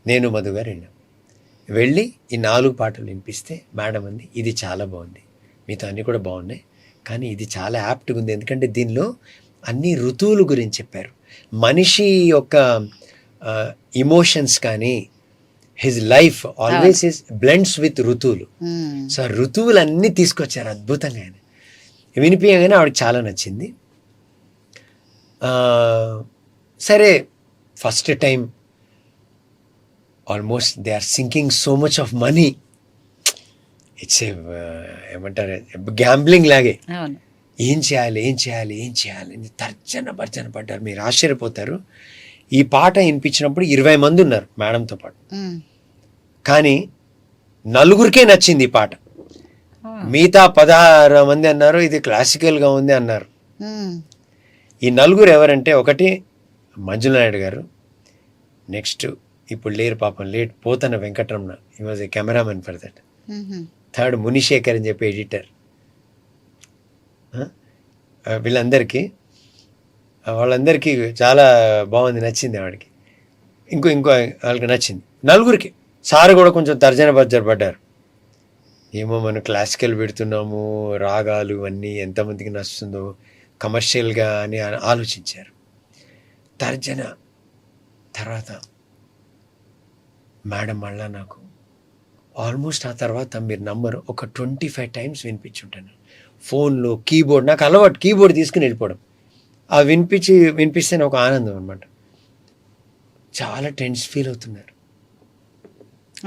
Speaker 1: నేను మధు గారు వెళ్ళి ఈ 4 పాటలు వినిపిస్తే మేడం అంది ఇది చాలా బాగుంది, మిగతా అన్నీ కూడా బాగున్నాయి, కానీ ఇది చాలా యాప్ట్గా ఉంది. ఎందుకంటే దీనిలో అన్ని ఋతువుల గురించి చెప్పారు. మనిషి యొక్క ఇమోషన్స్ కానీ his life always is blends with ఋతువులు. సో ఋతువులు అన్నీ తీసుకొచ్చారు అద్భుతంగా. ఆయన వినిపించగానే ఆవిడకి చాలా నచ్చింది. సరే first time almost they are sinking so much of money. It's ఏమంటారు గ్యాంబ్లింగ్ లాగే. ఏం చేయాలి తర్జన భర్జన పడ్డారు. మీరు ఆశ్చర్యపోతారు. ఈ పాట వినిపించినప్పుడు 20 మంది ఉన్నారు మేడంతో పాటు, కానీ 4 నచ్చింది ఈ పాట. మిగతా 16 మంది అన్నారు ఇది క్లాసికల్గా ఉంది అన్నారు. ఈ 4 ఎవరంటే, ఒకటి మంజునాయుడు గారు, నెక్స్ట్ ఇప్పుడు లేరు పాపం, late Pothana Venkataramana, he was a cameraman for that. Third Munisekhar అని చెప్పి ఎడిటర్. వాళ్ళందరికీ చాలా బాగుంది, నచ్చింది ఆవిడకి. ఇంకో వాళ్ళకి నచ్చింది. 4 సార్ కూడా కొంచెం తర్జన భర్జన పడ్డారు. ఏమో మనం క్లాసికల్ పెడుతున్నాము, రాగాలు అన్నీ ఎంతమందికి నచ్చుతుందో కమర్షియల్గా అని ఆలోచించారు. తర్జన తర్వాత మేడం మళ్ళా నాకు ఆల్మోస్ట్ ఆ తర్వాత మీరు నమ్మరు ఒక 25 times వినిపించుంటాను ఫోన్లో. కీబోర్డ్ నాకు అలవాటు, కీబోర్డ్ తీసుకుని వెళ్ళిపోవడం. ఆ వినిపిస్తే ఒక ఆనందం అనమాట. చాలా టెన్స్ ఫీల్ అవుతున్నారు,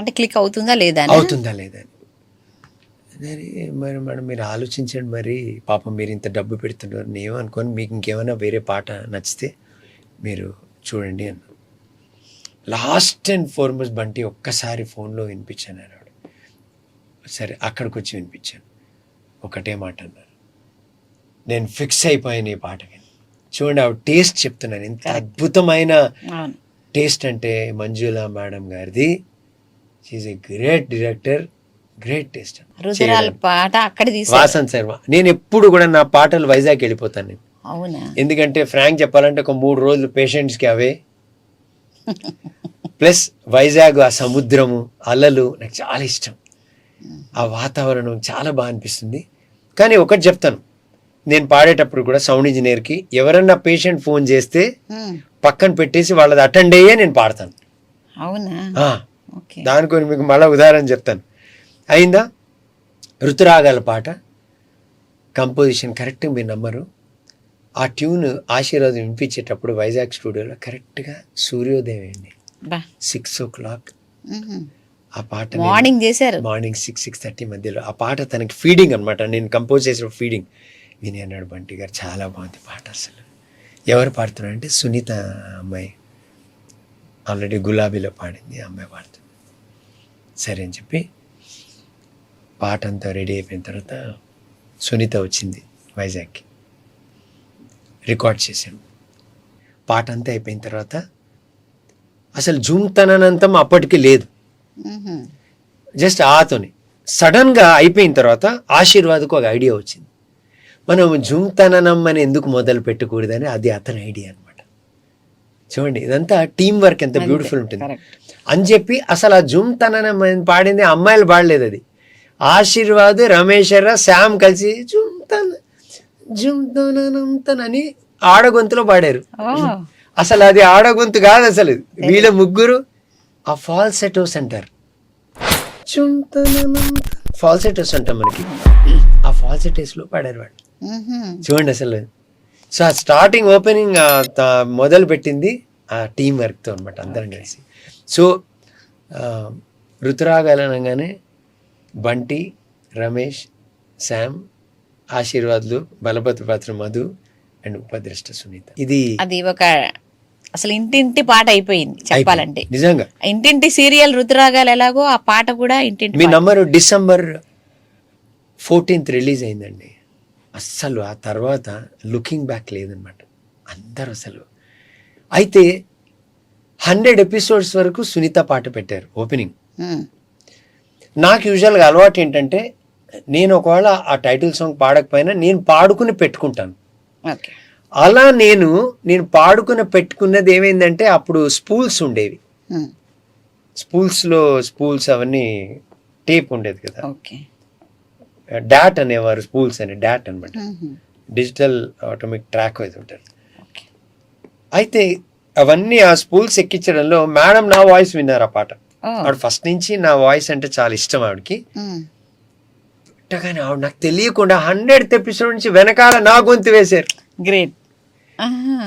Speaker 2: అంటే క్లిక్ అవుతుందా లేదా
Speaker 1: అని. మరి మేడం మీరు ఆలోచించండి, మరి పాపం మీరు ఇంత డబ్బు పెడుతున్నారు, నేను అనుకోని మీకు ఇంకేమైనా వేరే పాట నచ్చితే మీరు చూడండి అన్న. లాస్ట్ అండ్ ఫార్మోస్ట్ బంటి ఒక్కసారి ఫోన్లో వినిపించాను అన్నాడు. సరే అక్కడికి వచ్చి వినిపించాను. ఒకటే మాట అన్నారు, నేను ఫిక్స్ అయిపోయాను ఈ పాటకి. చూడండి ఆవిడ టేస్ట్ చెప్తున్నాను, ఎంత అద్భుతమైన టేస్ట్ అంటే మంజుల మేడం గారిది. She's a great director, great taste. Vasanth Sharma. నేను ఎప్పుడు కూడా నా పాటలు వైజాగ్ వెళ్ళిపోతాను నేను. ఎందుకంటే ఫ్రాంక్ చెప్పాలంటే ఒక 3 రోజులు పేషెంట్స్కి అవే, ప్లస్ వైజాగ్ ఆ సముద్రము అలలు నాకు చాలా ఇష్టం. ఆ వాతావరణం చాలా బాగా అనిపిస్తుంది. కానీ ఒకటి చెప్తాను, నేను పాడేటప్పుడు కూడా సౌండ్ ఇంజనీర్కి ఎవరన్నా పేషెంట్ ఫోన్ చేస్తే పక్కన పెట్టేసి వాళ్ళది అటెండ్ అయ్యే నేను పాడతాను. దానికొని మీకు మళ్ళీ ఉదాహరణ చెప్తాను. అయిందా? ఋతురాగాల పాట కంపోజిషన్ కరెక్ట్గా మీరు నమ్మరు. ఆ ట్యూన్ ఆశీర్వాదం వినిపించేటప్పుడు వైజాగ్ స్టూడియోలో కరెక్ట్గా సూర్యోదయం అండి, 6 o'clock. ఆ పాట
Speaker 2: మార్నింగ్ చేశారు,
Speaker 1: మార్నింగ్ 6-6:30 మధ్యలో. ఆ పాట తనకి ఫీడింగ్ అనమాట, నేను కంపోజ్ చేసిన ఫీడింగ్. విని అన్నాడు, బంటి గారు చాలా బాగుంది పాట, అసలు ఎవరు పాడుతున్నారు అంటే సునీత అమ్మాయి. ఆల్రెడీ గులాబీలో పాడింది, ఆ అమ్మాయి పాడుతుంది. సరే అని చెప్పి పాట అంతా రెడీ అయిపోయిన తర్వాత సునీత వచ్చింది వైజాగ్కి, రికార్డ్ చేశాను. పాట అంతా అయిపోయిన తర్వాత అసలు జూమ్తనంతం అప్పటికి లేదు, జస్ట్ ఆతోని సడన్గా అయిపోయిన తర్వాత ఆశీర్వాద్కు ఒక ఐడియా వచ్చింది. మనం జూమ్తననం అని ఎందుకు మొదలు పెట్టకూడదని, అది అతని ఐడియా అనమాట. చూడండి, ఇదంతా టీం వర్క్ ఎంత బ్యూటిఫుల్ ఉంటుంది అని చెప్పి అసలు ఆ జూమ్తననం అని పాడింది అమ్మాయిలు పాడలేదు, అది ఆశీర్వాద్, రమేశ్వర, శ్యామ్ కలిసి జూమ్తననం అని ఆడగొంతులో పాడారు. అసలు అది ఆడగొంతు కాదు, అసలు వీళ్ళ ముగ్గురు ఆ ఫాల్సెటోస్ అంటారు. ఫాల్సెటోస్ అంటాం మనకి, ఆ ఫాల్సెటోస్ లో పాడారు వాళ్ళు. చూడండి అసలు. సో ఆ స్టార్టింగ్ ఓపెనింగ్ మొదలు పెట్టింది ఆ టీం వర్క్తో అనమాట, అందరం కలిసి. సో ఋతురాగాలు అనగానే బంటి, రమేష్, శ్యామ్, ఆశీర్వాద్లు, బలభద్ర పాత్ర మధు అండ్ ఉపద్రష్ట సునీత. ఇది
Speaker 2: ఒక అసలు ఇంటింటి పాట అయిపోయింది చెప్పాలంటే.
Speaker 1: నిజంగా
Speaker 2: ఇంటింటి సీరియల్ ఋతురాగాలు ఎలాగో ఆ పాట కూడా ఇంటింటి.
Speaker 1: మీ నంబరు December 14th రిలీజ్ అయిందండి. అస్సలు ఆ తర్వాత లుకింగ్ బ్యాక్ లేదనమాట అందరూ అసలు. అయితే 100 ఎపిసోడ్స్ వరకు సునీత పాట పెట్టారు ఓపెనింగ్. నాకు యూజువల్గా అలవాటు ఏంటంటే, నేను ఒకవేళ ఆ టైటిల్ సాంగ్ పాడకపోయినా నేను పాడుకుని పెట్టుకుంటాను. అలా నేను పాడుకుని పెట్టుకున్నది ఏమైందంటే, అప్పుడు స్పూల్స్ ఉండేవి, స్పూల్స్ అవన్నీ టేప్ ఉండేది కదా, డాట్ అనేవారు, స్పూల్స్ అని డాట్ అనమాట, డిజిటల్ ఆటోమేటిక్ ట్రాక్ అయితే ఉంటారు. అయితే అవన్నీ ఆ స్పూల్స్ ఎక్కించడంలో మేడం నా వాయిస్ విన్నారు ఆ పాట. ఆవిడ ఫస్ట్ నుంచి నా వాయిస్ అంటే చాలా ఇష్టం ఆవిడకి. పెట్టగానే ఆవిడ నాకు తెలియకుండా 100th ఎపిసోడ్ నుంచి వెనకాల నా గొంతు వేశారు.
Speaker 2: గ్రేట్.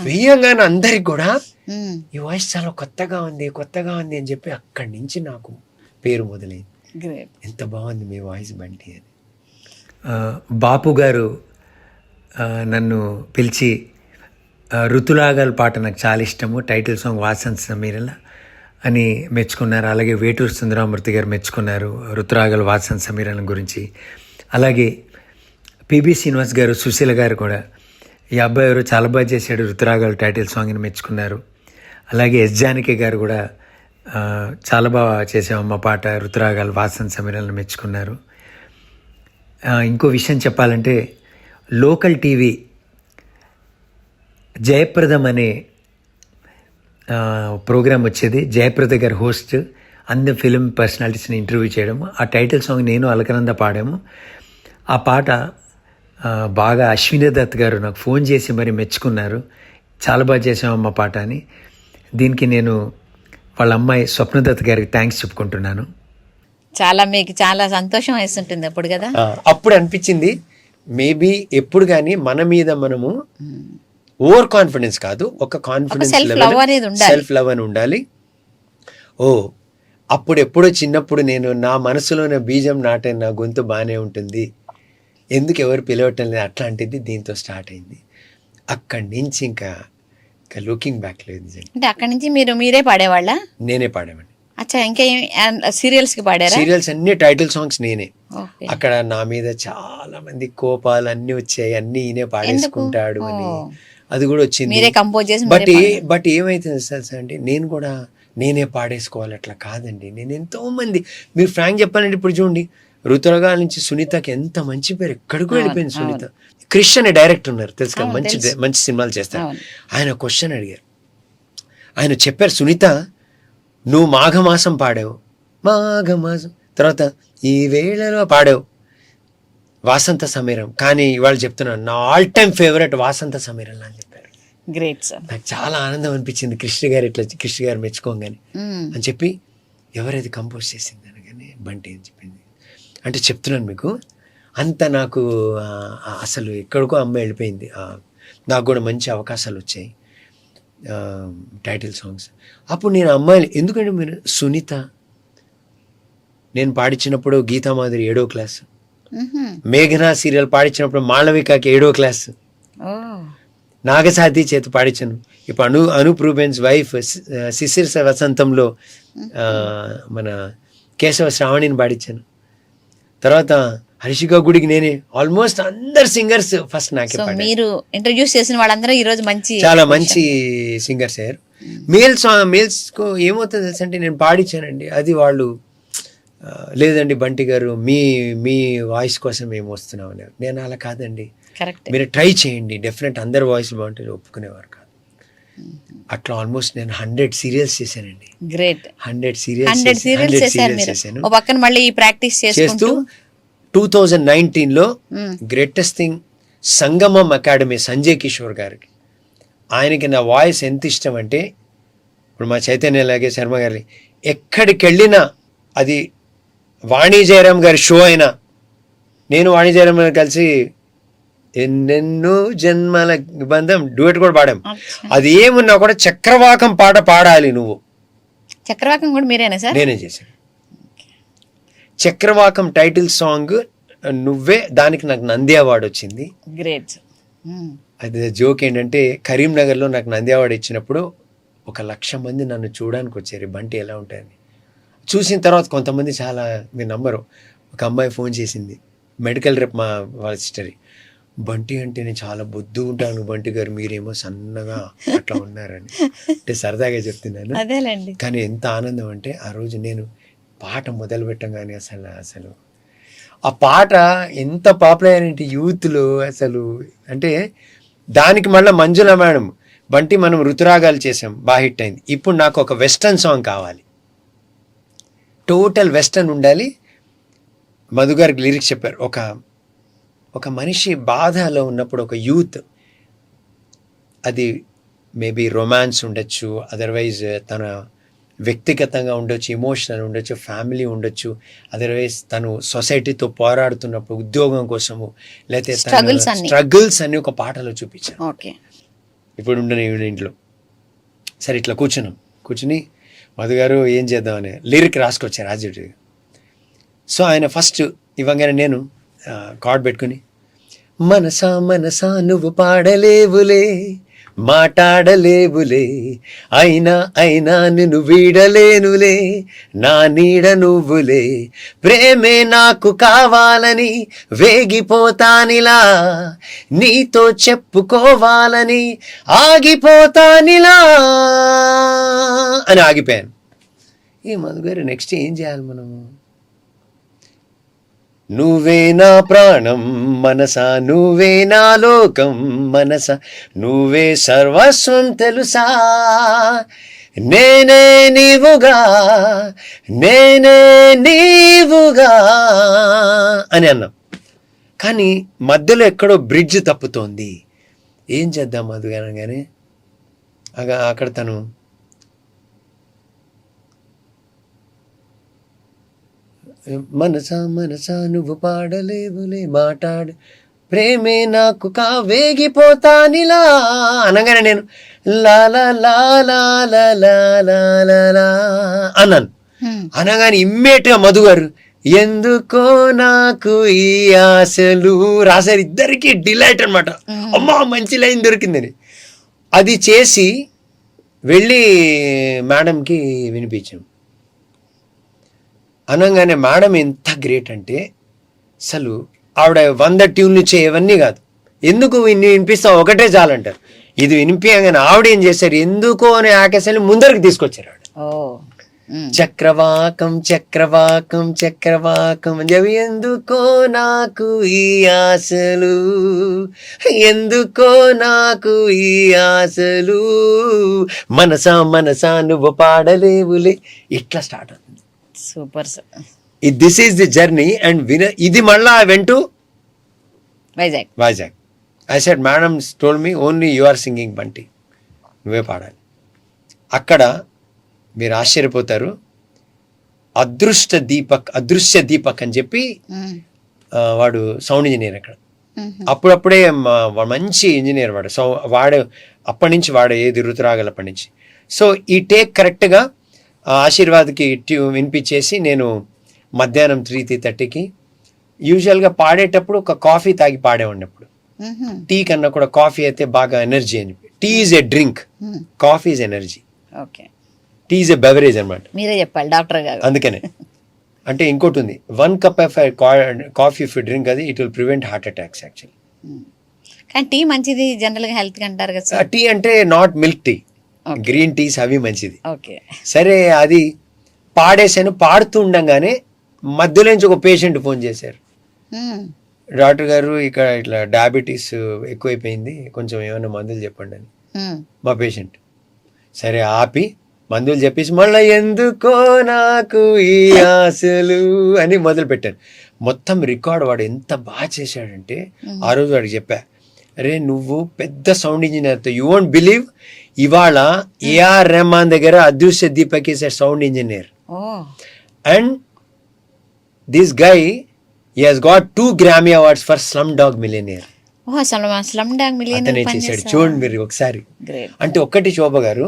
Speaker 1: వేయంగానే అందరికి కూడా ఈ వాయిస్ చాలా కొత్తగా ఉంది అని చెప్పి అక్కడి నుంచి నాకు పేరు మొదలైంది. ఎంత బాగుంది మీ వాయిస్ బంటి అని. బాపు గారు నన్ను పిలిచి ఋతురాగాల పాట నాకు చాలా ఇష్టము, టైటిల్ సాంగ్ వాసంత సమీరల అని మెచ్చుకున్నారు. అలాగే వేటూరు సుందరామూర్తి గారు మెచ్చుకున్నారు ఋతురాగాల వాసంత సమీరల గురించి. అలాగే పిబి శ్రీనివాస్ గారు, సుశీల గారు కూడా ఈ అబ్బాయి ఎవరు చాలా బాగా చేశాడు ఋతురాగాల టైటిల్ సాంగ్ని మెచ్చుకున్నారు. అలాగే ఎస్ జానకి గారు కూడా చాలా బాగా చేసామమ్మ పాట ఋతురాగాల వాసంత సమీరలను మెచ్చుకున్నారు. ఇంకో విషయం చెప్పాలంటే, లోకల్ టీవీ జయప్రదం అనే ప్రోగ్రామ్ వచ్చేది, జయప్రద గారు హోస్ట్, అందరు ఫిలిం పర్సనాలిటీస్ని ఇంటర్వ్యూ చేయడము. ఆ టైటిల్ సాంగ్ నేను అలకనంద పాడాము. ఆ పాట బాగా అశ్విని దత్ గారు నాకు ఫోన్ చేసి మరి మెచ్చుకున్నారు, చాలా బాగా చేసామమ్మ పాట అని. దీనికి నేను వాళ్ళ అమ్మాయి స్వప్నదత్ గారికి థ్యాంక్స్ చెప్పుకుంటున్నాను.
Speaker 2: మీకు చాలా సంతోషం వేస్తుంటుంది అప్పుడు కదా.
Speaker 1: అప్పుడు అనిపించింది, మేబీ ఎప్పుడు కానీ మన మీద మనము ఓవర్ కాన్ఫిడెన్స్ కాదు, ఒక కాన్ఫిడెన్స్ సెల్ఫ్ లవ్ అని ఉండాలి. అప్పుడు ఎప్పుడో చిన్నప్పుడు నేను నా మనసులోనే బీజం నాటే, నా గొంతు బాగానే ఉంటుంది, ఎందుకు ఎవరు పిలవటం లేదు, అట్లాంటిది దీంతో స్టార్ట్ అయింది. అక్కడి నుంచి ఇంకా లుకింగ్ బ్యాక్ లేదు.
Speaker 2: అంటే అక్కడి నుంచి మీరే పాడేవాళ్ళ? నేనే
Speaker 1: పాడేవాడిని.
Speaker 2: అచ్చా, ఇంకా సీరియల్స్ కి పాడారా?
Speaker 1: సీరియల్స్ అన్ని టైటిల్ సాంగ్స్ నేనే. అక్కడ నా మీద చాలా మంది కోపాలు అన్ని వచ్చాయి, అన్ని ఈయనే పాడేసుకుంటాడు అని, అది కూడా వచ్చింది. బట్ ఏమైతుంది తెలుసా అండి, నేనే పాడేసుకోవాలి అట్లా కాదండి. నేను ఎంతో మంది, మీరు ఫ్రాంక్ చెప్పాలంటే ఇప్పుడు చూడండి, ఋతురాగాల నుంచి సునీతకి ఎంత మంచి పేరు, ఎక్కడికి వెళ్ళిపోయింది సునీత. క్రిష్ అనే డైరెక్టర్ ఉన్నారు తెలుసు కదా, మంచి సినిమాలు చేస్తారు. ఆయన క్వశ్చన్ అడిగారు, ఆయన చెప్పారు, సునీత నువ్వు మాఘమాసం పాడావు, మాఘమాసం తర్వాత ఈ వేళలో పాడావు వాసంత సమీరం, కానీ ఇవాళ చెప్తున్నాను నా ఆల్ టైమ్ ఫేవరెట్ వాసంత సమీరం అని చెప్పారు.
Speaker 2: Great sir.
Speaker 1: నాకు చాలా ఆనందం అనిపించింది, కృష్ణ గారు మెచ్చుకోగానే అని చెప్పి. ఎవరైతే కంపోజ్ చేసింది అనగానే బంటి అని చెప్పింది. అంటే చెప్తున్నాను మీకు, అంత నాకు అసలు ఎక్కడికో అమ్మాయి వెళ్ళిపోయింది. నాకు కూడా మంచి అవకాశాలు వచ్చాయి టైటిల్ సాంగ్స్. అప్పుడు నేను అమ్మాయిలు, ఎందుకంటే మీరు సునీత నేను పాడించినప్పుడు గీతామాధురి 7వ క్లాసు, మేఘనా సీరియల్ పాడించినప్పుడు మాళవికకి 7వ క్లాసు, నాగసాతి చేతి పాడించాను. ఇప్పుడు అనూప్ రూబెన్స్ వైఫ్ శిశిర్ వసంతంలో మన కేశవ శ్రావణిని పాడించాను. తర్వాత హర్షిక గుడికి నేనే. ఆల్మోస్ట్ అందరు సింగర్స్ ఫస్ట్ నాకే
Speaker 2: సో
Speaker 1: పాడారు.
Speaker 2: మీరు ఇంట్రడ్యూస్ చేసిన వాళ్ళందరూ ఈ రోజు మంచి
Speaker 1: చాలా మంచి సింగర్స్ అయ్యారు. మేల్స్ కు ఏమవుతుంది తెలుసు అంటే నేను పాడించానండి, అది వాళ్ళు లేదండి బంటి గారు మీ వాయిస్ కోసం మేము వస్తున్నాం అనేవారు. నేను అలా కాదండి,
Speaker 2: కరెక్ట్,
Speaker 1: మీరు ట్రై చేయండి, డెఫినెట్ అందరు వాయిస్ బాగుంటుంది ఒప్పుకునేవారు కాదు. అట్లా ఆల్మోస్ట్ నేను 100 సీరియల్స్ చేశానండి.
Speaker 2: గ్రేట్.
Speaker 1: 100
Speaker 2: సీరియల్స్ చేశారు మీరు.
Speaker 1: చేశాను.
Speaker 2: ఓ పక్కన మళ్ళీ ఈ ప్రాక్టీస్
Speaker 1: చేస్తూ 2019లో గ్రేటెస్ట్ థింగ్ సంగమం అకాడమీ సంజయ్ కిషోర్ గారికి, ఆయనకి నా వాయిస్ ఎంత ఇష్టం అంటే, ఇప్పుడు మా చైతన్య లాగే శర్మ గారి ఎక్కడికి వెళ్ళినా, అది వాణి జయరామ్ గారి షో అయినా, నేను వాణి జయరామ్ గారు కలిసి ఎన్నెన్నో జన్మల బంధం డ్యూయట్ కూడా పాడాం. అది ఏమున్నా కూడా చక్రవాకం పాట పాడాలి నువ్వు.
Speaker 2: చక్రవాకం కూడా మీరేనా సార్?
Speaker 1: నేనే చేశాను. చక్రవాకం టైటిల్ సాంగ్ నువ్వే, దానికి నాకు నంది అవార్డు వచ్చింది.
Speaker 2: గ్రేట్.
Speaker 1: అది జోక్ ఏంటంటే, కరీంనగర్లో నాకు నంది అవార్డు ఇచ్చినప్పుడు 1,00,000 మంది నన్ను చూడడానికి వచ్చారు, బంటి ఎలా ఉంటాయని. చూసిన తర్వాత కొంతమంది, చాలా మీరు నమ్మరు, ఒక అమ్మాయి ఫోన్ చేసింది, మెడికల్ రేపు మా వాళ్ళ సిస్టరీ, బంటి అంటే నేను చాలా బొద్దు ఉంటాను బంటి గారు, మీరేమో సన్నగా అట్లా ఉన్నారని. అంటే సరదాగా చెప్తున్నాను.
Speaker 2: అదేలేండి.
Speaker 1: కానీ ఎంత ఆనందం అంటే, ఆ రోజు నేను పాట మొదలు పెట్టంగానే అసలు ఆ పాట ఎంత పాపులారిటీ యూత్లో అసలు అంటే, దానికి మళ్ళీ మంజుల మేడం, బంటి మనం ఋతురాగాలు చేసాం, బాగా హిట్ అయింది, ఇప్పుడు నాకు ఒక వెస్టర్న్ సాంగ్ కావాలి, టోటల్ వెస్టర్న్ ఉండాలి. మధు గారికి లిరిక్స్ చెప్పారు. ఒక మనిషి బాధలో ఉన్నప్పుడు, ఒక యూత్, అది మేబీ రొమాన్స్ ఉండొచ్చు, అదర్వైజ్ తన వ్యక్తిగతంగా ఉండొచ్చు, ఎమోషనల్ ఉండొచ్చు, ఫ్యామిలీ ఉండొచ్చు, అదర్వైజ్ తను సొసైటీతో పోరాడుతున్నప్పుడు ఉద్యోగం కోసము, లేకపోతే స్ట్రగుల్స్ అన్ని ఒక పాటలో చూపించాను.
Speaker 2: ఓకే.
Speaker 1: ఇప్పుడు ఉండే ఇంట్లో సరే ఇట్లా కూర్చుని మధు గారు ఏం చేద్దామని లిరిక్ రాసుకొచ్చారు రాజు. సో ఆయన ఫస్ట్ ఇవ్వగానే నేను కార్డ్ పెట్టుకుని, మనసా మనసా నువ్వు పాడలేవులే, మాట్లాడలేవులే, అయినా నిన్ను వీడలేనులే, నా నీడ నువ్వులే, ప్రేమే నాకు కావాలని వేగిపోతానిలా, నీతో చెప్పుకోవాలని ఆగిపోతానిలా అని ఆగిపోయాను. ఈ మధుగారు నెక్స్ట్ ఏం చేయాలి మనము? నువ్వే నా ప్రాణం మనసా, నువ్వే నా లోకం మనసా, నువ్వే సర్వస్వం తెలుసా, నేనే నీవుగా అని అన్నాం. కానీ మధ్యలో ఎక్కడో బ్రిడ్జ్ తప్పుతోంది. ఏం చేద్దాం అది అనగానే అక్కడ తను మనసా మనసా నువ్వు పాడలేవులే, మాట్లాడు ప్రేమే నాకు వేగిపోతానిలా అనగానే నేను లాలా అన్నాను. అనగానే ఇమ్మీడియట్గా మధు గారు ఎందుకో నాకు ఈ ఆశలు రాశారు. ఇద్దరికి డిలైట్ అనమాట. అమ్మా మంచి లైన్ దొరికిందని అది చేసి వెళ్ళి మేడంకి వినిపించాం. అనగానే మేడం ఎంత గ్రేట్ అంటే, అసలు ఆవిడ 100 ట్యూన్లు చేయవన్నీ కాదు, ఎందుకు వినిపిస్తావు ఒకటే చాలంటారు. ఇది వినిపించగానే ఆవిడ ఏం చేశారు, ఎందుకో అనే ఆకాశాన్ని ముందరికి తీసుకొచ్చారు ఆవిడ. చక్రవాకం చక్రవాకం చక్రవాకం అని చెప్పి, ఎందుకో నాకు ఈ ఆశలు, ఎందుకో నాకు ఈ ఆశలు, మనసా మనసా నువ్వు పాడలేవులే, ఇట్లా స్టార్ట్ అవుతుంది.
Speaker 2: Super sir.
Speaker 1: This is the journey. And ఇది మళ్ళా I went to Vizag. I said madam told me only you are singing Bunty, నువ్వే పాడాలి. అక్కడ మీరు ఆశ్చర్యపోతారు. అదృశ్య దీపక్ అని చెప్పి వాడు సౌండ్ ఇంజనీర్ అక్కడ. అప్పుడప్పుడే మంచి ఇంజనీర్ వాడు. సో వాడు అప్పటి నుంచి ఏది ఋతురాగలు అప్పటి నుంచి. సో ఈ టేక్ కరెక్ట్గా ఆశీర్వాద్కి వినిపించేసి నేను మధ్యాహ్నం 3:30కి యూజువల్గా పాడేటప్పుడు ఒక కాఫీ తాగి పాడేవాడినప్పుడు, టీ కన్నా కూడా కాఫీ అయితే బాగా ఎనర్జీ అని చెప్పి tea is a drink, coffee is energy.
Speaker 2: Okay,
Speaker 1: tea is a beverage అనమాట.
Speaker 2: మీరే చెప్పాలి డాక్టర్ గారు.
Speaker 1: అందుకనే అంటే ఇంకోటి ఉంది, 1 cup of coffee if you drink అది it will prevent heart attacks actually.
Speaker 2: కానీ టీ మంచిది జనరల్ గా హెల్త్ కి అంటారు కదా సార్.
Speaker 1: టీ అంటే not milk tea, green teas అవి మంచిది.
Speaker 2: ఓకే,
Speaker 1: సరే అది పాడేసాను. పాడుతూ ఉండగానే మధ్యలోంచి ఒక పేషెంట్ ఫోన్ చేశారు, డాక్టర్ గారు ఇక్కడ ఇట్లా డయాబెటీస్ ఎక్కువైపోయింది, కొంచెం ఏమైనా మందులు చెప్పండి అని. మా పేషెంట్ సరే ఆపి మందులు చెప్పేసి మళ్ళీ ఎందుకో నాకు ఈ ఆశలు అని మొదలు పెట్టాను. మొత్తం రికార్డ్ వాడు ఎంత బాగా చేశాడంటే ఆ రోజు వాడికి చెప్పా, అరే నువ్వు పెద్ద సౌండ్ ఇంజనీర్తో, యూ వోంట్ బిలీవ్, ఇవాళ ఏఆర్ రెహమాన్ దగ్గర అదృశ్య Deepak is a sound engineer and this guy he has got 2 Grammy Awards for Slumdog Millionaire. అతనే చేశాడు. చూడండి మీరు ఒకసారి. అంటే ఒక్కటి శోభ గారు,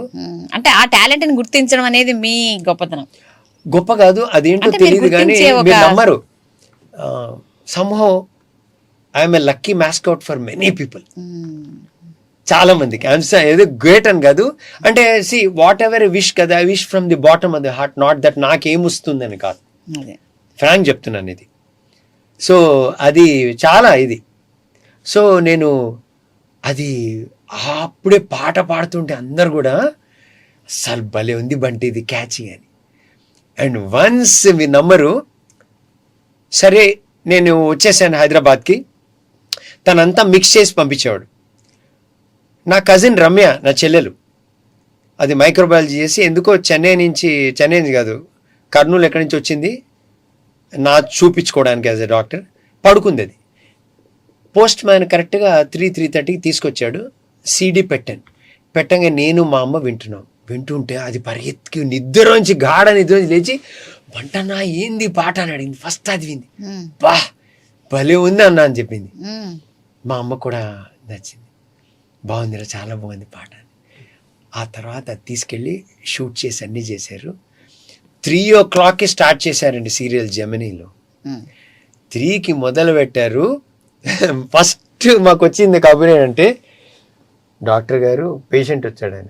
Speaker 2: అంటే ఆ టాలెంట్ ని గుర్తించడం అనేది మీ గొప్పతనం.
Speaker 1: గొప్ప కాదు అదేంటో తెలియదు కానీ మీరు నమ్మరు, somehow I am a lucky mascot for many people. చాలా మందికి ఏదో గ్రేట్ అని కాదు, అంటే సి వాట్ ఎవర్ విష్ కదా, I wish from the bottom of the heart, not that నాకేమొస్తుందని కాదు, ఫ్రాంక్ చెప్తున్నాను ఇది. సో అది చాలా ఇది. సో నేను అది అప్పుడే పాట పాడుతుంటే అందరు కూడా అసలు భలే ఉంది బంటి ఇది క్యాచీ అని. అండ్ వన్స్ మీ నమ్మరు, సరే నేను వచ్చేసాను హైదరాబాద్కి, తనంతా మిక్స్ చేసి పంపించేవాడు. నా కజిన్ రమ్య, నా చెల్లెలు, అది మైక్రోబయాలజీ చేసి ఎందుకో చెన్నై నుంచి కాదు కర్నూలు ఎక్కడి నుంచి వచ్చింది నా చూపించుకోవడానికి యాజ్ ఎ డాక్టర్, పడుకుంది. అది పోస్ట్ మ్యాన్ కరెక్ట్గా 3:30కి తీసుకొచ్చాడు. సీడీ పెట్టంగా నేను మా అమ్మ వింటుంటే అది పరిగెత్తికి నిద్రలోంచి నిద్రలోంచి లేచి వంటనా ఏంది పాట అని అడిగింది. ఫస్ట్ అది వింది, బా భలే ఉంది అన్న అని చెప్పింది. మా అమ్మ కూడా నచ్చింది, బాగుందిరా చాలా బాగుంది పాట అని. ఆ తర్వాత అది తీసుకెళ్ళి షూట్ చేసి అన్నీ చేశారు. 3 o'clockకి స్టార్ట్ చేశారండి సీరియల్ జెమినీలో. 3కి మొదలు పెట్టారు. ఫస్ట్ మాకు వచ్చింది కబుర్ ఏంటంటే, డాక్టర్ గారు పేషెంట్ వచ్చాడు. ఆయన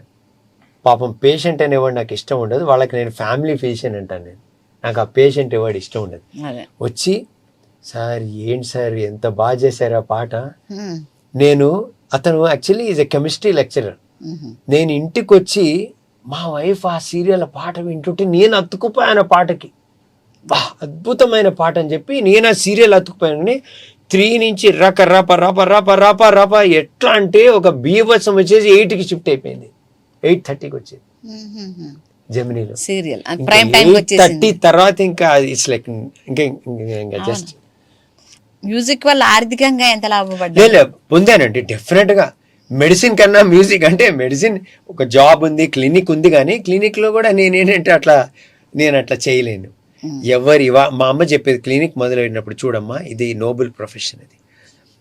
Speaker 1: పాపం పేషెంట్ అనేవాడు నాకు ఇష్టం ఉండదు, వాళ్ళకి నేను ఫ్యామిలీ ఫిజిషియన్ అంటాను. నేను నాకు ఆ పేషెంట్ ఎవడు ఇష్టం ఉండదు. వచ్చి సార్ ఏంటి సార్ ఎంత బాగా చేశారు ఆ పాట. అతను actually is a chemistry lecturer. నేను ఇంటికి వచ్చి మా వైఫ్ ఆ సీరియల్ పాట వింటుంటే నేను అతుక్కుపోయాను పాటకి, బా అద్భుతమైన పాట అని చెప్పి నేను ఆ సీరియల్ అతుక్కుపోయాను. 3 నుంచి రప రప రప రప రప రప ఎట్లా అంటే ఒక బీభత్సం వచ్చేసి 8కి షిఫ్ట్ అయిపోయింది. 8:30కి వచ్చేది జెమినీలో సీరియల్. 8:30 తర్వాత ఇంకా ఇట్స్ లైక్ ఇంకా జస్ట్
Speaker 2: మ్యూజిక్ వల్ల ఆర్థికంగా ఎంత లాభపడ్డా
Speaker 1: పొందానండి. డెఫినెట్ గా మెడిసిన్ కన్నా మ్యూజిక్, అంటే మెడిసిన్ ఒక జాబ్ ఉంది, క్లినిక్ ఉంది, కానీ క్లినిక్లో కూడా నేను అట్లా చేయలేను. మా అమ్మ చెప్పేది క్లినిక్ మొదలైనప్పుడు, చూడమ్మా ఇది నోబెల్ ప్రొఫెషన్, అది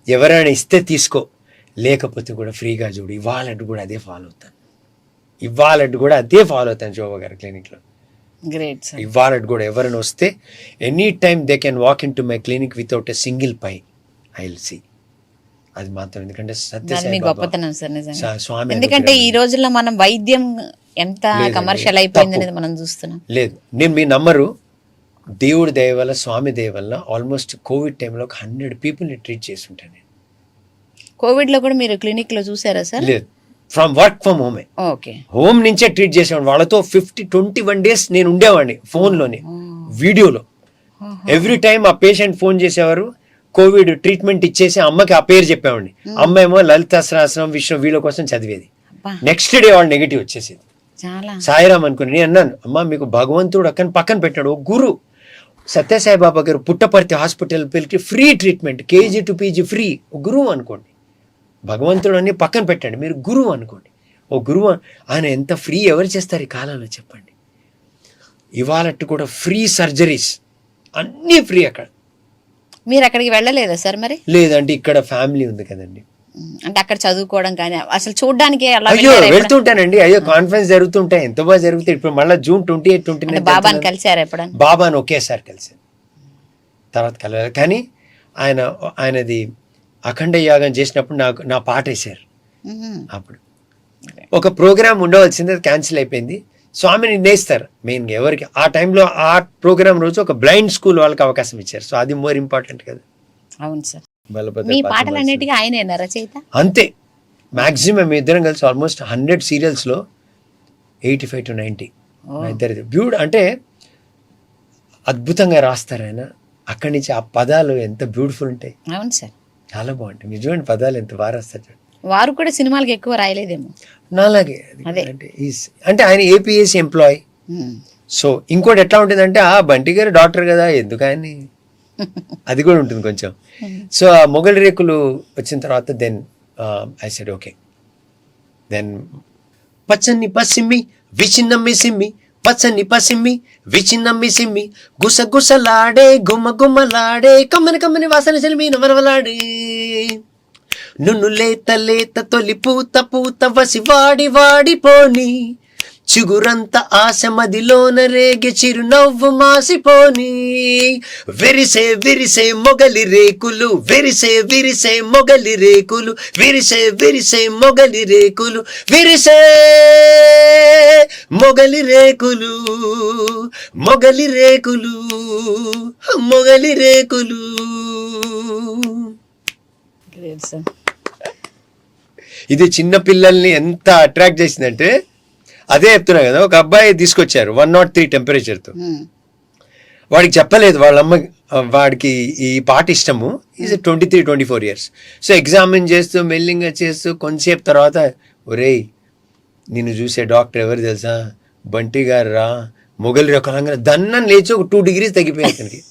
Speaker 1: ఎవరైనా ఇస్తే తీసుకో, లేకపోతే కూడా ఫ్రీగా చూడు. ఇవ్వాలంటూ కూడా అదే ఫాలో అవుతాను శోభ గారి క్లినిక్లో.
Speaker 2: Great sir.
Speaker 1: ఇవ్వాలంటూ కూడా ఎవరైనా వస్తే any time they can walk in to my clinic without a single pie, I will see. అది మాత్రం, ఎందుకంటే
Speaker 2: గొప్పతనం సార్ నిజంగా. ఎందుకంటే ఈ రోజుల్లో మనం వైద్యం ఎంత కమర్షియల్ అయిపోయింది అనేది మనం చూస్తున్నాం.
Speaker 1: లేదు, నేను మీ నమ్మరు, దేవుడి దయ వల్ల, స్వామి దయ వల్ల ఆల్మోస్ట్ కోవిడ్ టైంలో 100 పీపుల్ని ట్రీట్ చేసి ఉంటాను నేను.
Speaker 2: కోవిడ్ లో కూడా మీరు క్లినిక్ లో చూసారా సార్?
Speaker 1: లేదు, ఫ్రమ్ వర్క్ ఫ్రమ్ హోమే.
Speaker 2: ఓకే,
Speaker 1: హోమ్ నుంచే ట్రీట్ చేసేవాడిని. వాళ్ళతో 21 days నేను ఉండేవాడిని ఫోన్లోనే, వీడియోలో. ఎవ్రీ టైం ఆ పేషెంట్ ఫోన్ చేసేవారు, కోవిడ్ ట్రీట్మెంట్ ఇచ్చేసి అమ్మకి ఆ పేరు చెప్పేవాడిని. అమ్మ ఏమో లలిత సహస్రం విష్ణు వీళ్ళ కోసం చదివేది. నెక్స్ట్ డే వాళ్ళు నెగిటివ్ వచ్చేసేది. సాయిరామ్ అనుకుని నేను అన్నాను, అమ్మ మీకు భగవంతుడు పక్కన పెట్టాడు, ఓ గురు సత్యసాయిబాబా గారు పుట్టపర్తి హాస్పిటల్ పిలిచి free treatment, KG to PG free. ఓ గురువు అనుకోండి, భగవంతుడు అన్ని పక్కన పెట్టండి, మీరు గురువు అనుకోండి. ఓ గురువు ఆయన ఎంత ఫ్రీ ఎవరు చేస్తారు ఈ కాలంలో చెప్పండి. ఇవాళట్టు కూడా ఫ్రీ సర్జరీస్ అన్నీ ఫ్రీ. అక్కడ
Speaker 2: మీరు అక్కడికి వెళ్ళలేదా సార్ మరి?
Speaker 1: లేదండి, ఇక్కడ ఫ్యామిలీ ఉంది కదండి.
Speaker 2: అంటే అక్కడ చదువుకోవడం కానీ అసలు చూడడానికి
Speaker 1: వెళ్తుంటానండి. కాన్ఫరెన్స్ జరుగుతుంటాయి, ఎంత బాగా జరుగుతాయి. ఇప్పుడు మళ్ళీ June 28, 29
Speaker 2: బాబాని కలిసారు ఎప్పుడన్నా?
Speaker 1: బాబాని ఒకేసారి కలిసాను, తర్వాత కలవాలి. కానీ ఆయనది అఖండ యాగం చేసినప్పుడు నా పాట వేశారు. అప్పుడు ఒక ప్రోగ్రామ్ ఉండవలసింది, అది క్యాన్సిల్ అయిపోయింది. స్వామిని నిర్ణయిస్తారు మెయిన్గా ఎవరికి ఆ టైంలో ఆ ప్రోగ్రామ్ రోజు ఒక బ్లైండ్ స్కూల్ వాళ్ళకి అవకాశం ఇచ్చారు. సో అది మోర్ ఇంపార్టెంట్ కదా.
Speaker 2: అవును సార్.
Speaker 1: బలపతి
Speaker 2: మీ పాటలన్నిటికీ ఆయనేనా రచయిత?
Speaker 1: అంతే. మాక్సిమం మేము ఇద్దరం కలిసి ఆల్మోస్ట్ 100 సీరియల్స్లో 85 to 90 ఇద్దరిది అంటే అద్భుతంగా రాస్తారు ఆయన. అక్కడి నుంచి ఆ పదాలు ఎంత బ్యూటిఫుల్ ఉంటాయి.
Speaker 2: అవును సార్,
Speaker 1: చాలా బాగుంటాయి. మీరు చూడండి పదాలు ఎంత బాగా రాస్తారు.
Speaker 2: వారు కూడా సినిమాలకు ఎక్కువ రాయలేదేమో
Speaker 1: నాలాగే. అంటే ఆయన ఏపీఎస్ ఎంప్లాయ్. సో ఇంకోటి ఎట్లా ఉంటుందంటే బంటి గారు డాక్టర్ కదా ఎందుకు ఆయన్ని, అది కూడా ఉంటుంది కొంచెం. సో ఆ మొగలి రేకులు వచ్చిన తర్వాత then I said okay. Then పచ్చని పసిమ్మి విచిన్నమ్మి సిమ్మి, పచ్చని పసిమ్మి విచిన్నమ్మి సిమ్మి, గుసగుసలాడే గుమ్మ గుమ్మలాడే, కమ్మని కమ్మని వాసన చెలిమి నవరవలాడే, నున్ను లేత లేత తొలి పూత పూత వసి వాడి వాడిపోని, చిగురంత ఆశ మదిలోన రేగే చిరునవ్వు మాసిపోని, విరిసే విరిసే మొగలి రేకులు, విరిసే విరిసే మొగలి రేకులు, విరిసే విరిసే మొగలి రేకులు, విరిసే మొగలి రేకులు, మొగలి రేకులు, మొగలి రేకులు. ఇది చిన్న పిల్లల్ని ఎంత అట్రాక్ట్ చేసిందంటే, అదే చెప్తున్నా కదా, ఒక అబ్బాయి తీసుకొచ్చారు 103 టెంపరేచర్తో. వాడికి చెప్పలేదు వాళ్ళ అమ్మ వాడికి ఈ పాట ఇష్టము. Is 23-24 years. సో ఎగ్జామిన్ చేస్తూ మెల్లింగా చేస్తూ కొంతసేపు తర్వాత, ఒరేయ్ నిన్ను చూసే డాక్టర్ ఎవరు తెలుసా, బంటి గారు రా, మొగలి రకంగా దన్నం లేచి ఒక 2 degrees తగ్గిపోయాయి అతనికి.